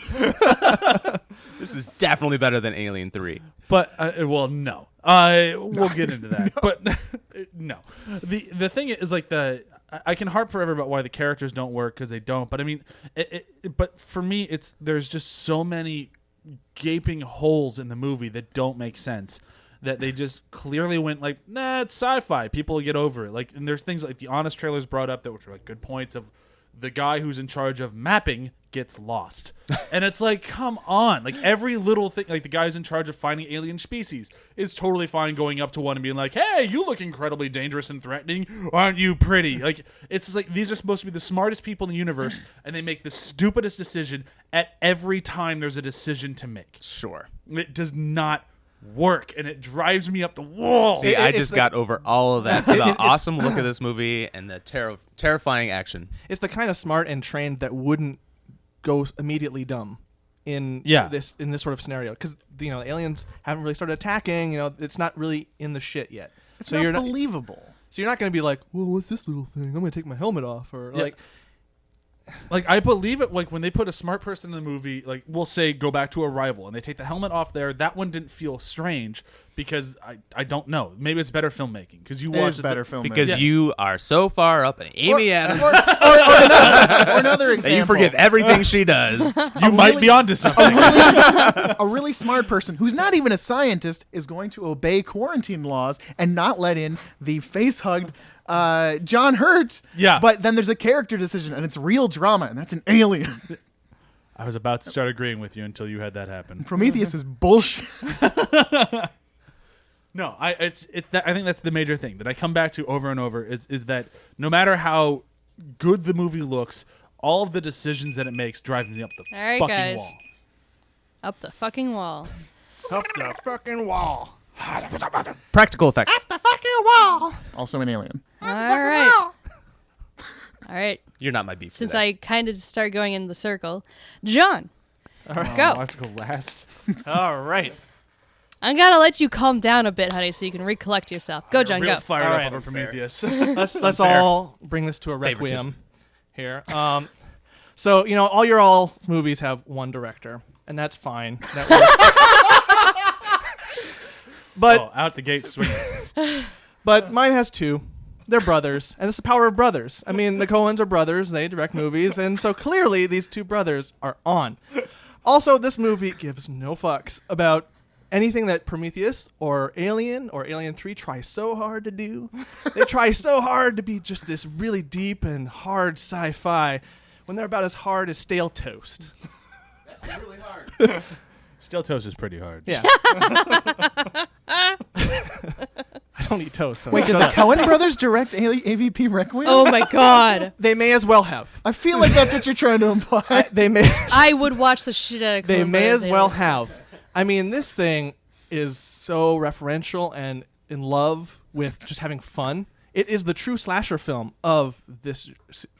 This is definitely better than Alien 3. But well, no. We'll get into that. But no. The thing is like I can harp forever about why the characters don't work because they don't. But I mean, but for me, there's just so many gaping holes in the movie that don't make sense. That they just clearly went like, nah, it's sci-fi. People will get over it. Like, and there's things like the Honest trailers brought up that which were like good points of the guy who's in charge of mapping gets lost. And it's like, come on. Like every little thing, like the guy who's in charge of finding alien species is totally fine going up to one and being like, hey, you look incredibly dangerous and threatening. Aren't you pretty? Like, it's just like, these are supposed to be the smartest people in the universe and they make the stupidest decision at every time there's a decision to make. Sure. It does not work and it drives me up the wall. See, I just got over all of that for the awesome look of this movie and the terrifying action. It's the kind of smart and trained that wouldn't go immediately dumb in this sort of scenario because the aliens haven't really started attacking. It's not really in the shit yet. It's not believable. So you're not going to be like, well, what's this little thing? I'm going to take my helmet off or Like I believe it. Like when they put a smart person in the movie, like we'll say go back to Arrival, and they take the helmet off there. That one didn't feel strange because I don't know. Maybe it's better filmmaking because you watched better filmmaking because you are so far up in Amy Adams or another example. that you forget everything she does. You might be onto something. A really smart person who's not even a scientist is going to obey quarantine laws and not let in the face-hugged John Hurt. Yeah. But then there's a character decision, and it's real drama, and that's an alien. I was about to start agreeing with you until you had that happen. Prometheus is bullshit. No, I think that's the major thing that I come back to over and over is that no matter how good the movie looks, all of the decisions that it makes drive me up the All right, fucking guys. wall. Up the fucking wall. up the fucking wall. Practical effects. Also an alien. All right. All right. You're not my beef. Since today. I kind of start going in the circle, John, I go. have to go last. All right. I'm gonna let you calm down a bit, honey, so you can recollect yourself. Go, John. Real Go. fired All up right, over Prometheus. Let's all bring this to a requiem Favoritism. here. So all movies have one director, and that's fine. That works. But out the gate swinging. But mine has two. They're brothers, and it's the power of brothers. I mean, the Coens are brothers. They direct movies, and so clearly these two brothers are on. Also, this movie gives no fucks about anything that Prometheus or Alien 3 try so hard to do. They try so hard to be just this really deep and hard sci-fi when they're about as hard as stale toast. That's really hard. Stale toast is pretty hard. Yeah. I don't eat toast. So Wait, did the Coen brothers direct AVP Requiem? Oh my god. they may as well have. I feel like that's what you're trying to imply. They may. I would watch the shit out of They Coen may Brothers as well Alien. have. I mean, this thing is so referential and in love with just having fun. It is the true slasher film of this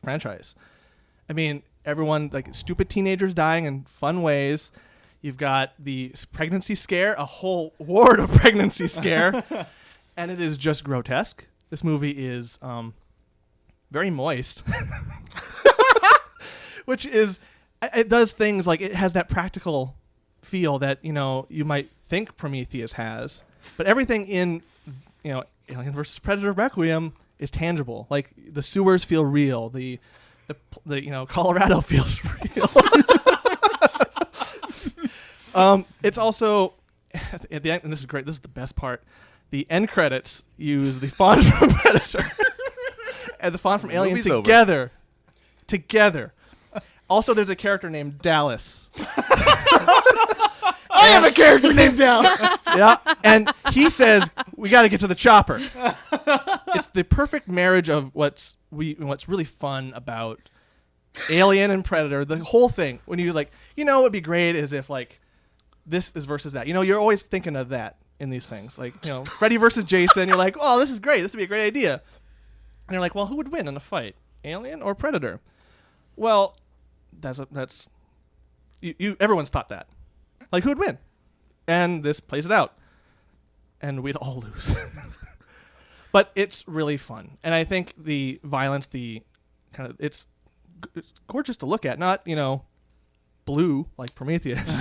franchise. I mean, everyone, like, stupid teenagers dying in fun ways. You've got the pregnancy scare, a whole ward of pregnancy scare, and it is just grotesque. This movie is very moist, which is, it does things like it has that practical feel that, you might think Prometheus has, but everything in, Alien vs. Predator Requiem is tangible. Like, the sewers feel real. The Colorado feels real. It's also at the end, and this is great. This is the best part. The end credits use the font from Predator and the font from Alien Movie's over. together. Also, there's a character named Dallas. I have a character named Dallas. Yeah, and he says we got to get to the chopper. It's the perfect marriage of what's really fun about Alien and Predator. The whole thing. When you what would be great is if this is versus that. You're always thinking of that in these things. Freddy versus Jason. You're like, oh, this is great. This would be a great idea. And you're like, well, who would win in a fight, Alien or Predator? Well, that's everyone's thought that. Like, who would win? And this plays it out. And we'd all lose. But it's really fun. And I think the violence, it's gorgeous to look at. Not, blue like Prometheus.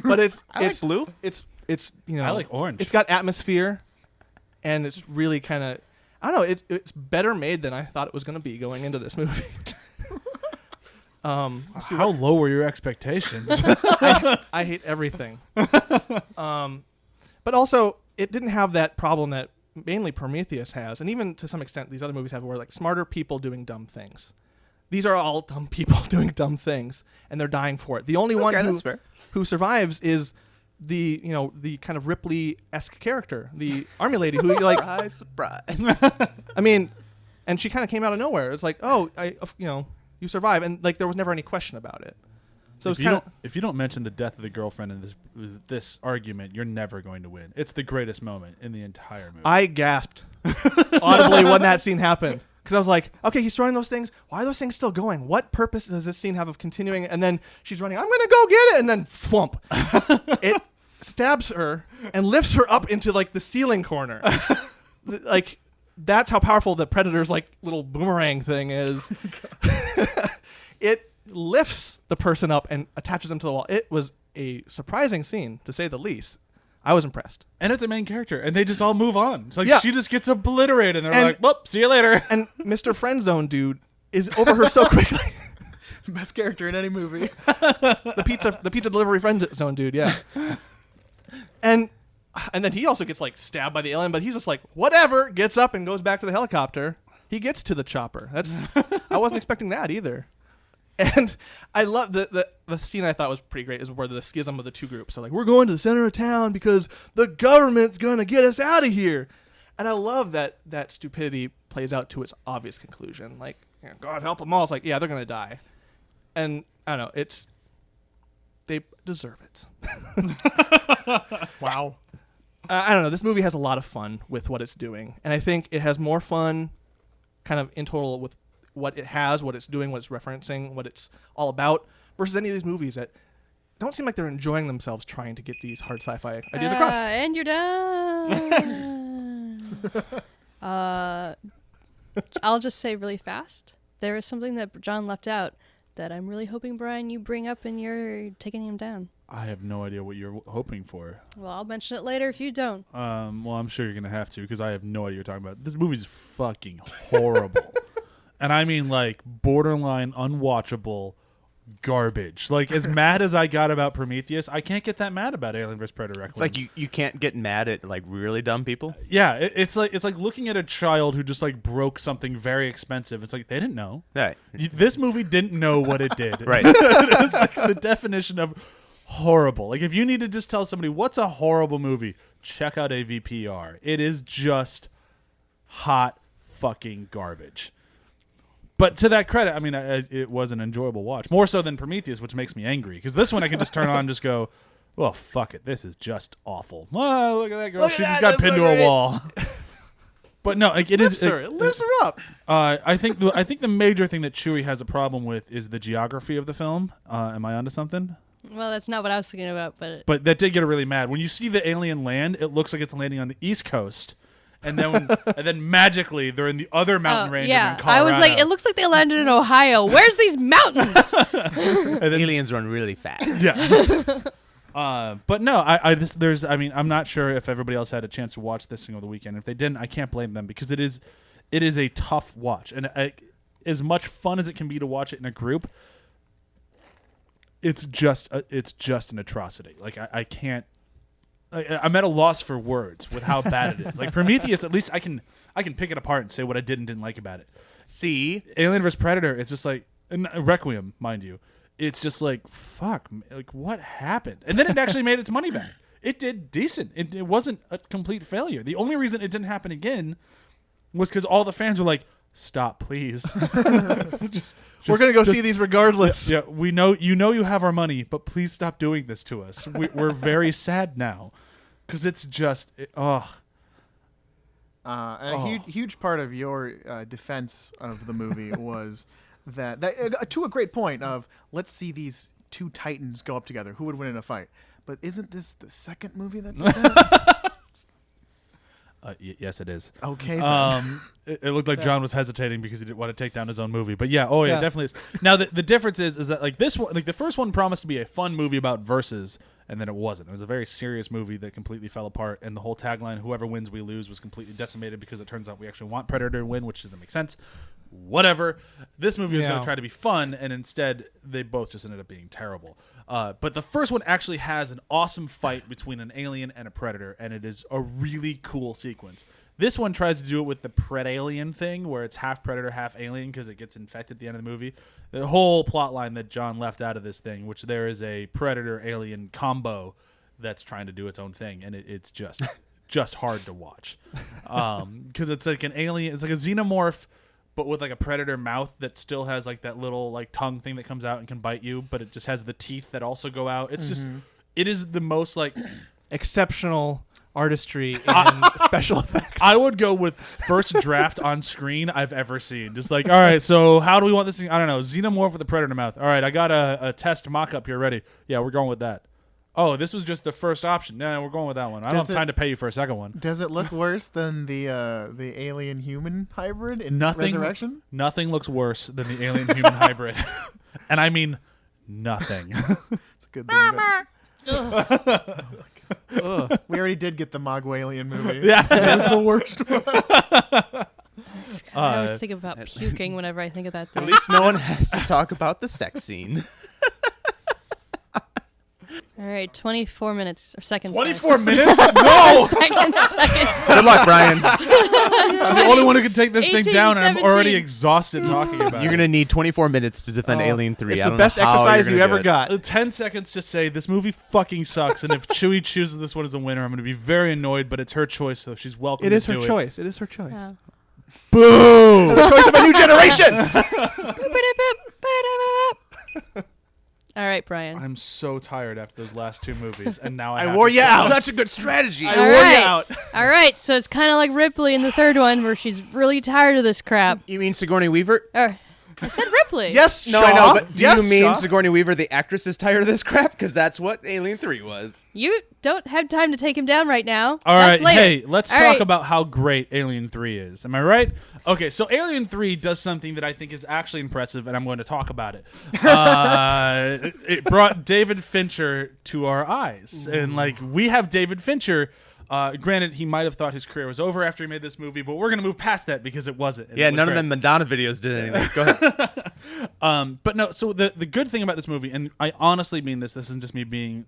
But it's like blue. It's I like orange. It's got atmosphere, and it's really kind of, I don't know, it's better made than I thought it was going to be going into this movie. How low were your expectations? I hate everything. But also, it didn't have that problem that mainly Prometheus has, and even to some extent these other movies have, where like smarter people doing dumb things. These are all dumb people doing dumb things, and they're dying for it. The only one who survives is the kind of Ripley-esque character, the army lady who like surprise. I mean, and she kind of came out of nowhere. It's like, oh, you survive, and like there was never any question about it. So if you don't mention the death of the girlfriend in this argument, you're never going to win. It's the greatest moment in the entire movie. I gasped audibly when that scene happened, because I was like, okay, he's throwing those things. Why are those things still going? What purpose does this scene have of continuing? And then she's running, I'm going to go get it, and then thwump. It stabs her and lifts her up into like the ceiling corner. Like, that's how powerful the Predator's like little boomerang thing is. It lifts the person up and attaches them to the wall. It was a surprising scene, to say the least. I was impressed. And it's a main character, and they just all move on. It's like she just gets obliterated, and they're like, well, see you later. And Mr. Friendzone dude is over her so quickly. Best character in any movie. the pizza delivery Friendzone dude, yeah. And then he also gets like stabbed by the alien, but he's just like, whatever, gets up and goes back to the helicopter. He gets to the chopper. I wasn't expecting that either. And I love the scene I thought was pretty great is where the schism of the two groups are like, we're going to the center of town because the government's going to get us out of here. And I love that stupidity plays out to its obvious conclusion. Like, God help them all. It's like, yeah, they're going to die. And I don't know, they deserve it. Wow. I don't know. This movie has a lot of fun with what it's doing. And I think it has more fun kind of in total with what it has, what it's doing, what it's referencing, what it's all about, versus any of these movies that don't seem like they're enjoying themselves trying to get these hard sci-fi ideas across. And you're done. I'll just say really fast. There is something that John left out that I'm really hoping, Bryan, you bring up and you're taking him down. I have no idea what you're hoping for. Well, I'll mention it later if you don't. Well, I'm sure you're going to have to, because I have no idea what you're talking about. This movie's fucking horrible. And I mean, like, borderline unwatchable garbage. Like, as mad as I got about Prometheus, I can't get that mad about Alien vs. Predator Requiem. It's like you can't get mad at like really dumb people. Yeah, it's like looking at a child who just like broke something very expensive. It's like they didn't know. Right. This movie didn't know what it did. Right. It's like the definition of horrible. Like, if you need to just tell somebody what's a horrible movie, check out AVPR. It is just hot fucking garbage. But to that credit, I mean, it was an enjoyable watch. More so than Prometheus, which makes me angry. Because this one I can just turn on and just go, well, fuck it. This is just awful. Oh, look at that girl. She just got pinned to a wall. But no, like, it is. It lifts her up. I think the major thing that Chewie has a problem with is the geography of the film. Am I onto something? Well, that's not what I was thinking about, But that did get her really mad. When you see the alien land, it looks like it's landing on the East Coast. And then magically they're in the other mountain range in Colorado. I was like, it looks like they landed in Ohio. Where's these mountains? And then, Aliens run really fast. yeah. But no, I'm not sure if everybody else had a chance to watch this thing over the weekend. If they didn't, I can't blame them, because it is a tough watch, and as much fun as it can be to watch it in a group, it's just an atrocity. Like, I can't. I'm at a loss for words with how bad it is. Like, Prometheus, at least I can pick it apart and say what I did and didn't like about it. See, Alien vs. Predator, it's just like, and Requiem, mind you, it's just like, fuck, like, what happened? And then it actually made its money back. It did decent. It wasn't a complete failure. The only reason it didn't happen again was because all the fans were like, stop, please. We're going to go see these regardless. Yeah, we know you have our money, but please stop doing this to us. We're very sad now, because it's just, And a huge part of your defense of the movie was that to a great point of, let's see these two titans go up together. Who would win in a fight? But isn't this the second movie that did that? Yes, it is. Okay. Then. It looked like John was hesitating because he didn't want to take down his own movie. But yeah, Yeah. it definitely is. Now the difference is that like this one, like the first one promised to be a fun movie about versus, and then it wasn't. It was a very serious movie that completely fell apart, and the whole tagline "Whoever wins, we lose" was completely decimated because it turns out we actually want Predator to win, which doesn't make sense. Whatever. This movie was going Yeah. to try to be fun, and instead they both just ended up being terrible. But the first one actually has an awesome fight between an alien and a predator, and it is a really cool sequence. This one tries to do it with the Pred-Alien thing, where it's half predator, half alien, because it gets infected at the end of the movie. The whole plot line that John left out of this thing, which there is a predator-alien combo that's trying to do its own thing, and it's just hard to watch. Because it's like an alien, it's like a xenomorph, but with like a predator mouth that still has like that little like tongue thing that comes out and can bite you, but it just has the teeth that also go out. It's just, it is the most like Exceptional artistry and special effects. I would go with first draft on screen I've ever seen. Just like, all right, so how do we want this thing? I don't know. Xenomorph with a predator mouth. All right, I got a test mock-up here ready. Yeah, we're going with that. Oh, this was just the first option. No, we're going with that one. I don't have time to pay you for a second one. Does it look worse than the alien-human hybrid in Nothing, Resurrection? Nothing looks worse than the alien-human hybrid. And I mean nothing. It's a good thing. Ugh. We already did get the Mogwalien movie. Yeah. That was the worst one. I always think about puking whenever I think of that At thing. least no one has to talk about the sex scene. All right, 24 minutes or seconds. 24 minutes? No! Seconds. Good luck, Brian. I'm the only one who can take this thing 18, down, and I'm 17. already exhausted talking about it. You're gonna need 24 minutes to defend Alien 3. It's I the don't best know how exercise you're you gonna ever do it. got. 10 seconds to say this movie fucking sucks, and if Chewie chooses this one as a winner, I'm going to be very annoyed, but it's her choice, so she's welcome It to is her do choice. It is her choice. Yeah. Boo! The choice of a new generation. All right, Brian. I'm so tired after those last two movies, and now I I have wore to you choose. out. Such a good strategy. I All wore you right. out. All right, so it's kind of like Ripley in the third one, where she's really tired of this crap. You mean Sigourney Weaver? Or, I said Ripley. Yes, No, Shaw. I know, but do Yes, you mean Shaw. Sigourney Weaver, the actress, is tired of this crap? Because that's what Alien 3 was. You don't have time to take him down right now. All That's right, later. hey, let's All talk right. about how great Alien 3 is. Am I right? Okay, so Alien 3 does something that I think is actually impressive, and I'm going to talk about it. It brought David Fincher to our eyes. And, like, we have David Fincher. Granted, he might have thought his career was over after he made this movie, but we're going to move past that because it wasn't. and Yeah, it was none great. of them Madonna videos did anything. Go ahead. But no, so the good thing about this movie, and I honestly mean this isn't just me being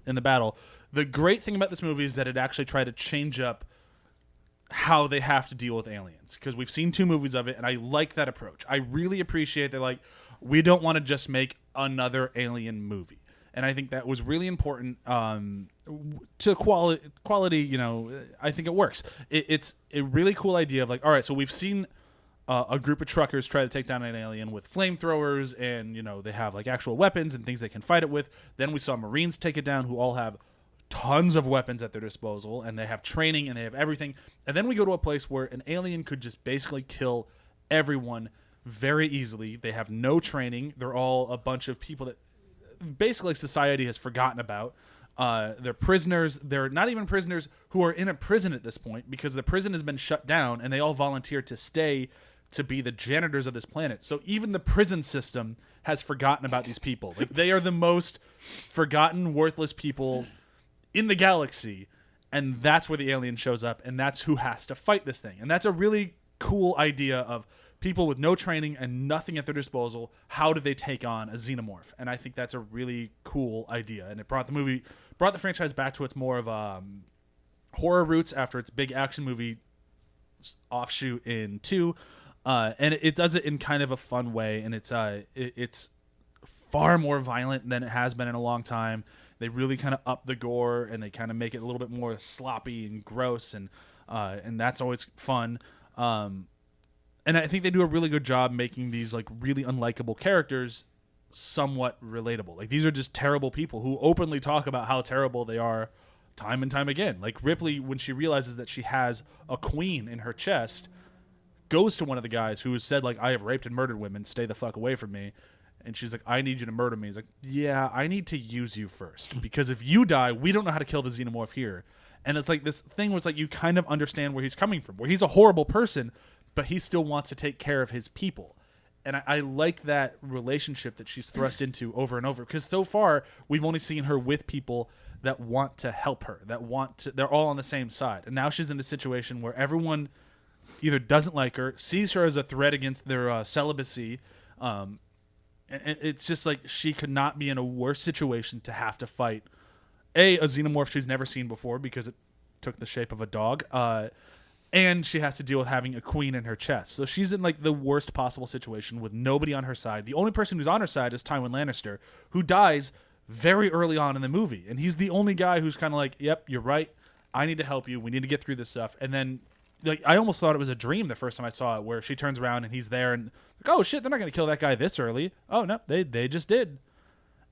in the battle. The great thing about this movie is that it actually tried to change up how they have to deal with aliens, because we've seen 2 movies of it, and I like that approach. I really appreciate that, like, we don't want to just make another alien movie. And I think that was really important to quality. You know, I think it works. It's a really cool idea of like, all right, so we've seen a group of truckers try to take down an alien with flamethrowers, and you know they have like actual weapons and things they can fight it with. Then we saw Marines take it down, who all have tons of weapons at their disposal, and they have training and they have everything. And then we go to a place where an alien could just basically kill everyone very easily. They have no training. They're all a bunch of people that basically society has forgotten about. They're prisoners. They're not even prisoners who are in a prison at this point, because the prison has been shut down and they all volunteered to stay to be the janitors of this planet. So even the prison system has forgotten about these people. Like, they are the most forgotten, worthless people in the galaxy, and that's where the alien shows up, and that's who has to fight this thing. And that's a really cool idea of people with no training and nothing at their disposal. How do they take on a xenomorph? And I think that's a really cool idea, and it brought the franchise back to its more of horror roots after its big action movie offshoot in 2. And it does it in kind of a fun way, and it's far more violent than it has been in a long time. They really kind of up the gore, and they kind of make it a little bit more sloppy and gross, and that's always fun. And I think they do a really good job making these like really unlikable characters somewhat relatable. Like, these are just terrible people who openly talk about how terrible they are time and time again. Like, Ripley, when she realizes that she has a queen in her chest, goes to one of the guys who has said like, I have raped and murdered women, stay the fuck away from me. And she's like, I need you to murder me. He's like, yeah, I need to use you first. Because if you die, we don't know how to kill the xenomorph here. And it's like this thing was like you kind of understand where he's coming from, where he's a horrible person, but he still wants to take care of his people. And I like that relationship that she's thrust into over and over. Because so far, we've only seen her with people that want to help her, they're all on the same side. And now she's in a situation where everyone either doesn't like her, sees her as a threat against their celibacy, and it's just like she could not be in a worse situation to have to fight a xenomorph she's never seen before because it took the shape of a dog, and she has to deal with having a queen in her chest. So she's in like the worst possible situation with nobody on her side. The only person who's on her side is Tywin Lannister, who dies very early on in the movie, and he's the only guy who's kind of like, yep, you're right, I need to help you, we need to get through this stuff. And then like I almost thought it was a dream the first time I saw it, where she turns around and he's there and like, oh shit, they're not going to kill that guy this early. Oh no, they just did.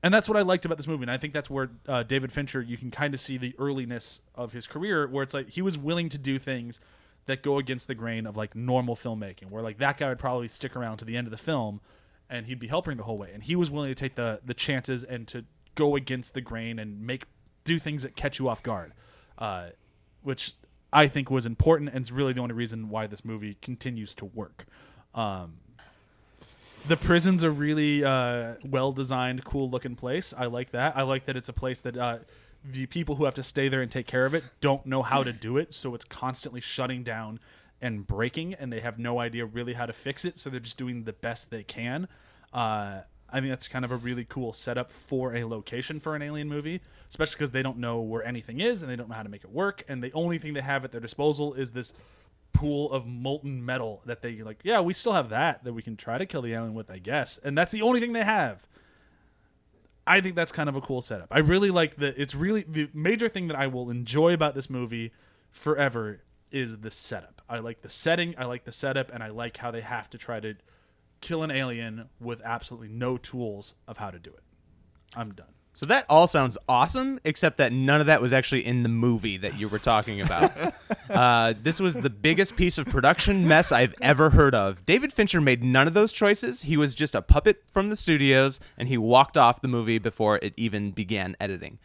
And that's what I liked about this movie. And I think that's where David Fincher, you can kind of see the earliness of his career, where it's like he was willing to do things that go against the grain of like normal filmmaking, where like that guy would probably stick around to the end of the film and he'd be helping the whole way. And he was willing to take the chances and to go against the grain and do things that catch you off guard, which I think was important, and it's really the only reason why this movie continues to work. The prison's a really well-designed, cool-looking place. I like that. I like that it's a place that the people who have to stay there and take care of it don't know how to do it, so it's constantly shutting down and breaking, and they have no idea really how to fix it, so they're just doing the best they can. I think that's kind of a really cool setup for a location for an alien movie, especially because they don't know where anything is and they don't know how to make it work. And the only thing they have at their disposal is this pool of molten metal that they like, yeah, we still have that we can try to kill the alien with, I guess. And that's the only thing they have. I think that's kind of a cool setup. I really like it's really the major thing that I will enjoy about this movie forever is the setup. I like the setting, I like the setup, and I like how they have to try to kill an alien with absolutely no tools of how to do it. I'm done. So that all sounds awesome, except that none of that was actually in the movie that you were talking about. This was the biggest piece of production mess I've ever heard of. David Fincher made none of those choices. He was just a puppet from the studios, and he walked off the movie before it even began editing.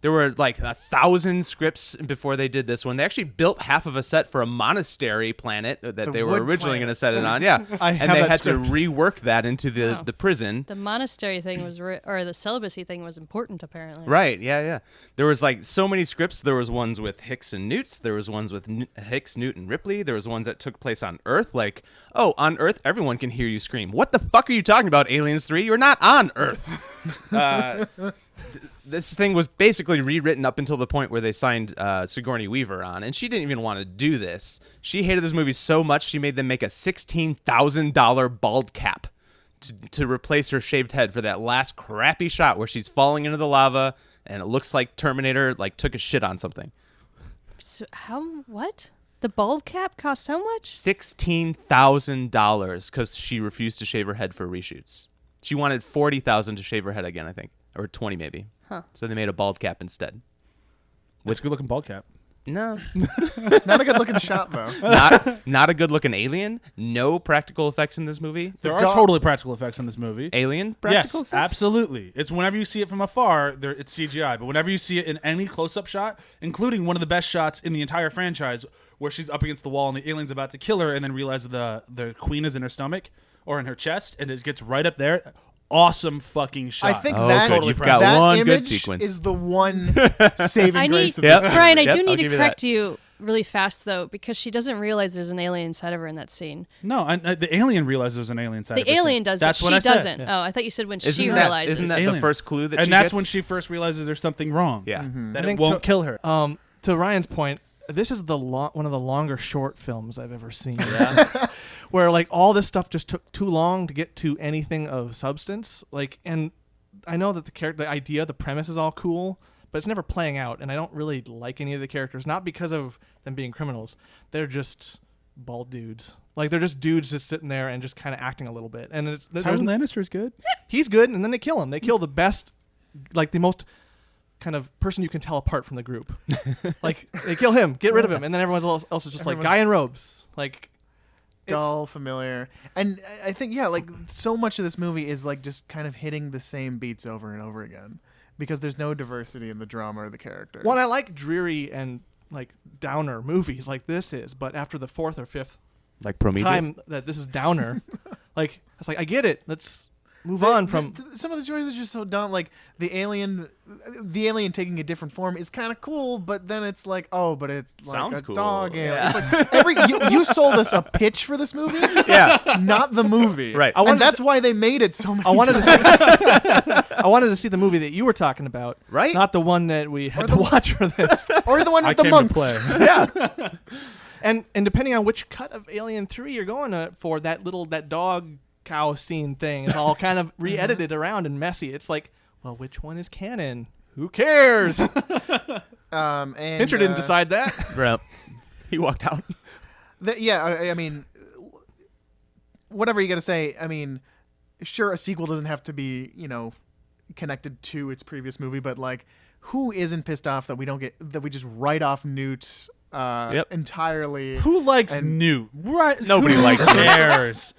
There were like 1,000 scripts before they did this one. They actually built half of a set for a monastery planet that they were originally going to set it on. Yeah, and they had to rework that into the prison. The monastery thing was, or the celibacy thing was important, apparently. Right, yeah. There was like so many scripts. There was ones with Hicks and Newts. There was ones with Hicks, Newt, and Ripley. There was ones that took place on Earth. Like, oh, on Earth, everyone can hear you scream. What the fuck are you talking about, Aliens 3? You're not on Earth. This thing was basically rewritten up until the point where they signed Sigourney Weaver on, and she didn't even want to do this. She hated this movie so much she made them make a $16,000 bald cap to replace her shaved head for that last crappy shot where she's falling into the lava and it looks like Terminator like took a shit on something. So what? The bald cap cost how much? $16,000 because she refused to shave her head for reshoots. She wanted $40,000 to shave her head again, I think, or 20 maybe. Huh. So they made a bald cap instead. It's a good looking bald cap. No, Not a good looking shot though. not a good looking alien. No practical effects in this movie. There are totally practical effects in this movie. Alien practical Yes, effects? absolutely. It's whenever you see it from afar, it's CGI. But whenever you see it in any close-up shot, including one of the best shots in the entire franchise, where she's up against the wall and the alien's about to kill her, and then realizes the queen is in her stomach or in her chest, and it gets right up there. Awesome fucking shot. I think Oh, that, good. You've got that one good image sequence. is the one saving grace of Yep. this. Brian, I Yep, do I'll need give to you correct that. you really fast, though, because she doesn't realize there's an alien inside of her in that scene. No, the alien realizes there's an alien inside of The her. alien does, That's but what she I said. doesn't. Yeah. Oh, I thought you said when Isn't she that, realizes. Isn't that the Alien. first clue that And she that's gets? when she first realizes there's something wrong. Yeah. That I it think won't kill her. To Ryan's point, this is one of the longer short films I've ever seen. Where like all this stuff just took too long to get to anything of substance. Like, and I know that the idea, the premise is all cool, but it's never playing out, and I don't really like any of the characters. Not because of them being criminals; they're just bald dudes. Like they're just dudes just sitting there and just kind of acting a little bit. And Tywin Lannister's good. he's good, and then they kill him. They kill the best, like the most kind of person you can tell apart from the group. Like they kill him, get rid of him, and then everyone else is just like guy in robes. Like dull, familiar. And I think, yeah, like so much of this movie is like just kind of hitting the same beats over and over again because there's no diversity in the drama or the characters. Well, I like dreary and like downer movies like this is, but after the fourth or fifth Like Prometheus. time that this is downer, like it's like I get it. Let's move on from. Some of the choices are just so dumb. Like the alien taking a different form is kind of cool, but then it's like, oh, but it's like Sounds a cool. dog alien. Yeah. It's like you sold us a pitch for this movie, Yeah. not the movie. Right. And that's why they made it so many. I wanted times. to see. I wanted to see the movie that you were talking about, Right? Not the one that we had to watch for this. or the one I with the came monks. to play. Yeah. And depending on which cut of Alien 3 you're going for, that dog cow scene thing is all kind of re-edited around and messy. It's like, well, which one is canon? Who cares? And Fincher didn't decide that. Bro. He walked out. I mean, whatever you got to say. I mean, sure, a sequel doesn't have to be, connected to its previous movie, but like, who isn't pissed off that we just write off Newt entirely? Who likes And- Newt? Right? Nobody Who likes Newt. cares?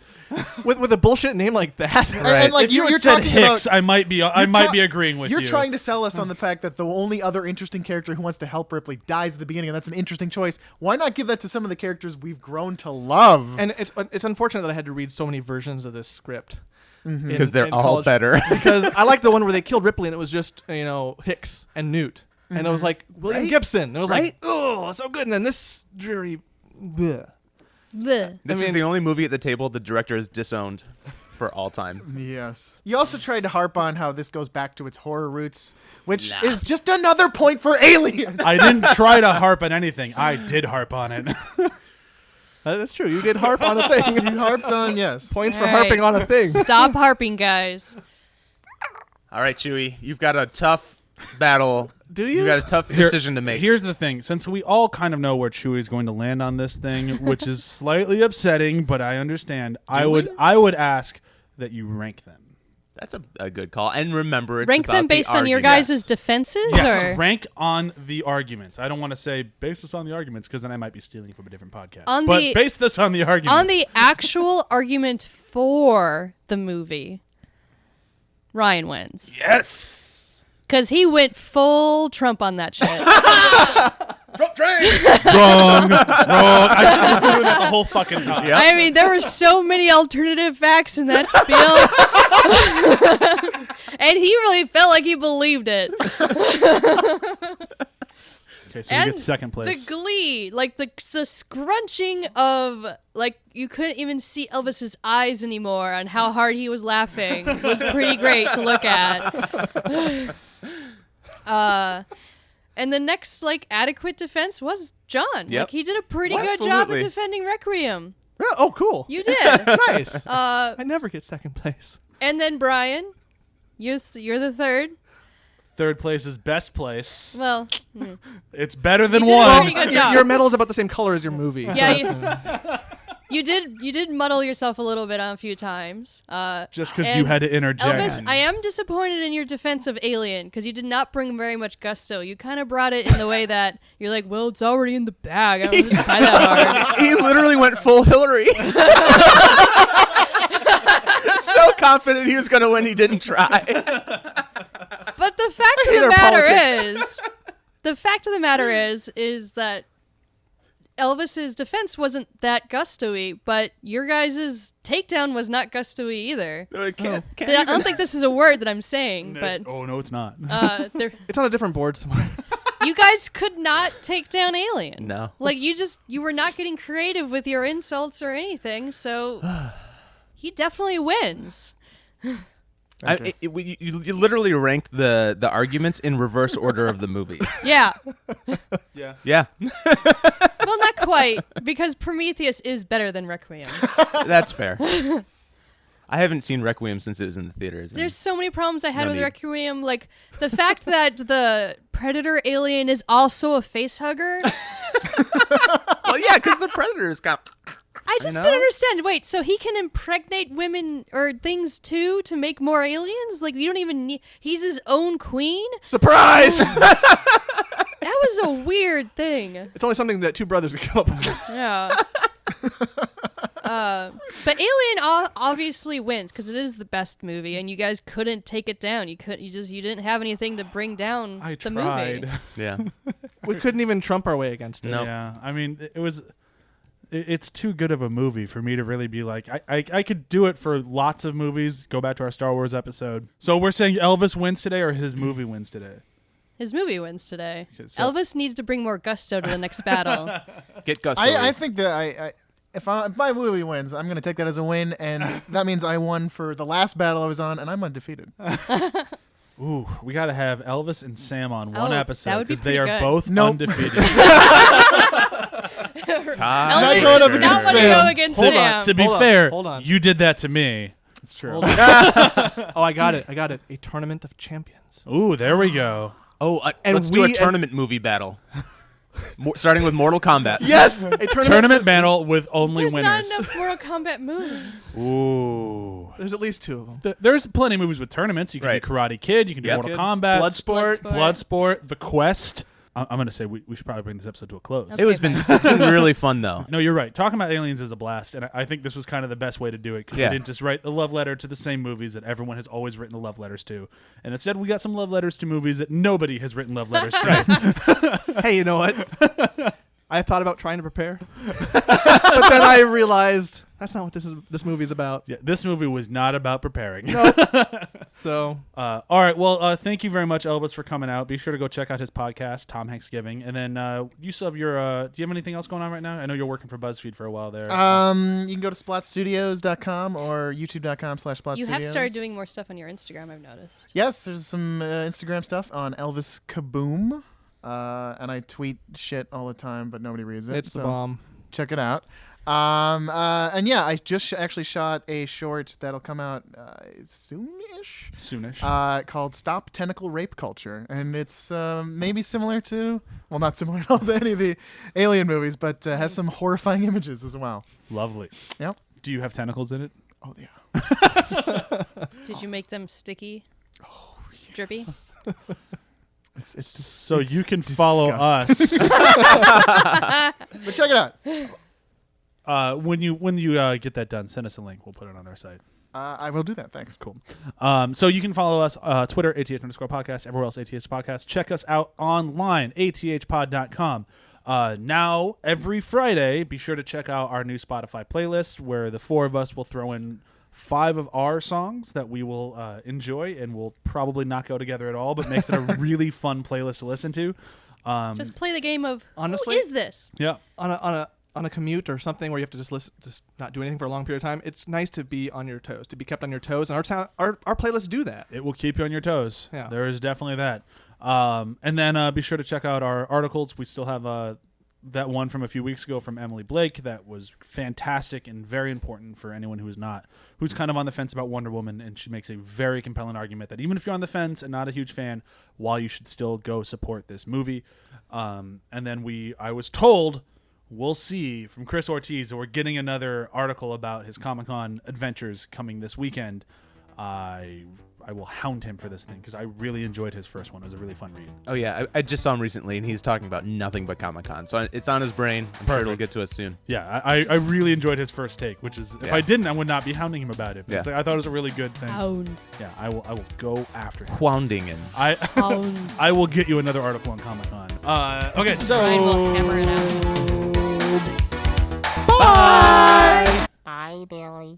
with a bullshit name like that. And like if you you're had said talking Hicks, about, I might be agreeing with you're you. trying to sell us on the fact that the only other interesting character who wants to help Ripley dies at the beginning, and that's an interesting choice. Why not give that to some of the characters we've grown to love? And it's unfortunate that I had to read so many versions of this script. Because they're all college. better. Because I like the one where they killed Ripley and it was just, Hicks and Newt. And it was like William Right? Gibson. And it was Right? like, oh, so good. And then this dreary. Bleh. Bleh. This is the only movie at the table the director has disowned for all time. Yes. You also tried to harp on how this goes back to its horror roots, which Nah. is just another point for Alien. I didn't try to harp on anything. I did harp on it. That's true. You did harp on a thing. You harped on, yes. Points for All right. harping on a thing. Stop harping, guys. All right, Chewie, you've got a tough battle. Do you? You got a tough decision to make. Here's the thing: since we all kind of know where Chewie is going to land on this thing, which is slightly upsetting, but I understand. I would ask that you rank them. That's a good call. And remember, it's Rank about them based the on your argument. guys' defenses, Yes, or ranked on the arguments. I don't want to say base this on the arguments because then I might be stealing from a different podcast. On but the- base this on the arguments. on the actual argument for the movie. Ryan wins Yes. because he went full Trump on that shit. Trump train. wrong. I should have just been doing that the whole fucking time. Yep. I mean, there were so many alternative facts in that spiel, and he really felt like he believed it. Okay, so we get second place. The glee, like the scrunching of, like, you couldn't even see Elvis's eyes anymore on how hard he was laughing was pretty great to look at. And the next, like, adequate defense was John. Yep. Like, he did a pretty good job of Absolutely. defending Requiem. Oh, cool. You did. Nice. Uh, I never get second place. and then Bryan, you're the third. Third place is best place. Well, It's better than You did a one. pretty good job. Your medal is about the same color as your movie. Yeah, you did muddle yourself a little bit on a few times. Just because And you had to interject. Elvis, I am disappointed in your defense of Alien because you did not bring very much gusto. You kind of brought it in the way that you're like, well, it's already in the bag. I don't have to try that hard. He literally went full Hillary. So confident he was going to win, he didn't try. But the fact of hate the our matter is that Elvis's defense wasn't that gusto-y, but your guys' takedown was not gusto-y either. I can't I don't think this is a word that I'm saying, but Oh no, it's not. It's on a different board somewhere. you guys could not take down Alien. No. Like, you were not getting creative with your insults or anything, so he definitely wins. You literally ranked the arguments in reverse order of the movies. Yeah. Yeah, Well, not quite, because Prometheus is better than Requiem. that's fair. I haven't seen Requiem since it was in the theaters. and- There's so many problems I had No with need. Requiem, like the fact that the Predator alien is also a face hugger. well, yeah, because the Predator's got. I just know? didn't understand. Wait, so he can impregnate women or things too to make more aliens? Like, you don't even need. He's his own queen? Surprise! That was a weird thing. It's only something that two brothers could come up with. Yeah. But Alien obviously wins because it is the best movie, and you guys couldn't take it down. You didn't have anything to bring down I the tried. movie. Yeah. We couldn't even trump our way against it. No. Yeah, I mean, it's too good of a movie for me to really be like, I could do it for lots of movies. Go back to our Star Wars episode. So we're saying Elvis wins today, or his movie wins today? His movie wins today. Okay, so- Elvis needs to bring more gusto to the next battle. Get Gusto. I think that if my movie wins, I'm going to take that as a win, and that means I won for the last battle I was on, and I'm undefeated. Ooh, we got to have Elvis and Sam on one that episode would be because they pretty are good. both Nope. undefeated. Elvis Not going up does against not want to Sam. go against Hold on, Sam. To be Hold on, fair, hold on. you did that to me. It's true. Hold on. Oh, I got it. A tournament of champions. Ooh, there we go. Oh, And let's do a we- tournament movie battle. Starting with Mortal Kombat. Yes, a tournament. Tournament battle with only There's winners. not enough Mortal Kombat movies. Ooh. There's at least 2 of them. There's plenty of movies with tournaments. You can Right. do Karate Kid. You can do Yep. Mortal Kombat. Bloodsport. Bloodsport. The Quest. I'm going to say we should probably bring this episode to a close. Okay. It's been really fun though. No, you're right. Talking about aliens is a blast, and I think this was kind of the best way to do it because Yeah. we didn't just write the love letter to the same movies that everyone has always written the love letters to, and instead we got some love letters to movies that nobody has written love letters to. Hey, you know what? I thought about trying to prepare, but then I realized that's not what this movie is about. Yeah, this movie was not about preparing. So All right. Well, thank you very much, Elvis, for coming out. Be sure to go check out his podcast, Tom Hanks Giving, and then you still have your. Do you have anything else going on right now? I know you're working for BuzzFeed for a while there. You can go to splatstudios.com or youtube.com/splatstudios. You have started doing more stuff on your Instagram, I've noticed. Yes, there's some Instagram stuff on Elvis Kaboom. And I tweet shit all the time, but nobody reads it. it's the so bomb. check it out. And yeah, I just actually shot a short that'll come out soonish. Soonish. Called "Stop Tentacle Rape Culture," and it's maybe similar to, well, not similar at all to any of the Alien movies, but has some horrifying images as well. Lovely. Yep. Do you have tentacles in it? Oh yeah. Did you make them sticky? Oh, drippy? It's So it's you can follow us but check it out. when you get that done. Send us a link. We'll put it on our site. I will do that. Thanks. Cool. So you can follow us Twitter, ATH_podcast, everywhere else, ATH Podcast. Check us out online, athpod.com. Now, every Friday, be sure to check out our new Spotify playlist where the four of us will throw in 5 of our songs that we will enjoy and will probably not go together at all, but makes it a really fun playlist to listen to. Just play the game of, Honestly? who is this? Yeah. On a commute or something where you have to just listen, just not do anything for a long period of time, it's nice to be on your toes, to be kept on your toes, and our playlists do that. It will keep you on your toes. Yeah. There is definitely that. And then be sure to check out our articles. We still have that one from a few weeks ago from Emily Blake that was fantastic and very important for anyone who's kind of on the fence about Wonder Woman, and she makes a very compelling argument that even if you're on the fence and not a huge fan, why you should still go support this movie. And then I was told, we'll see, from Chris Ortiz that we're getting another article about his Comic-Con adventures coming this weekend. I will hound him for this thing because I really enjoyed his first one. It was a really fun read. Oh yeah, I just saw him recently, and he's talking about nothing but Comic-Con. So it's on his brain. I'm sure it'll get to us soon. Yeah, I really enjoyed his first take, which is, if I didn't, I would not be hounding him about it. But it's like, I thought it was a really good thing. Hound. Yeah, I will go after him. Houndingen. Hound. I will get you another article on Comic-Con. Okay, so Bryan will hammer it out. bye. Bye, Billy.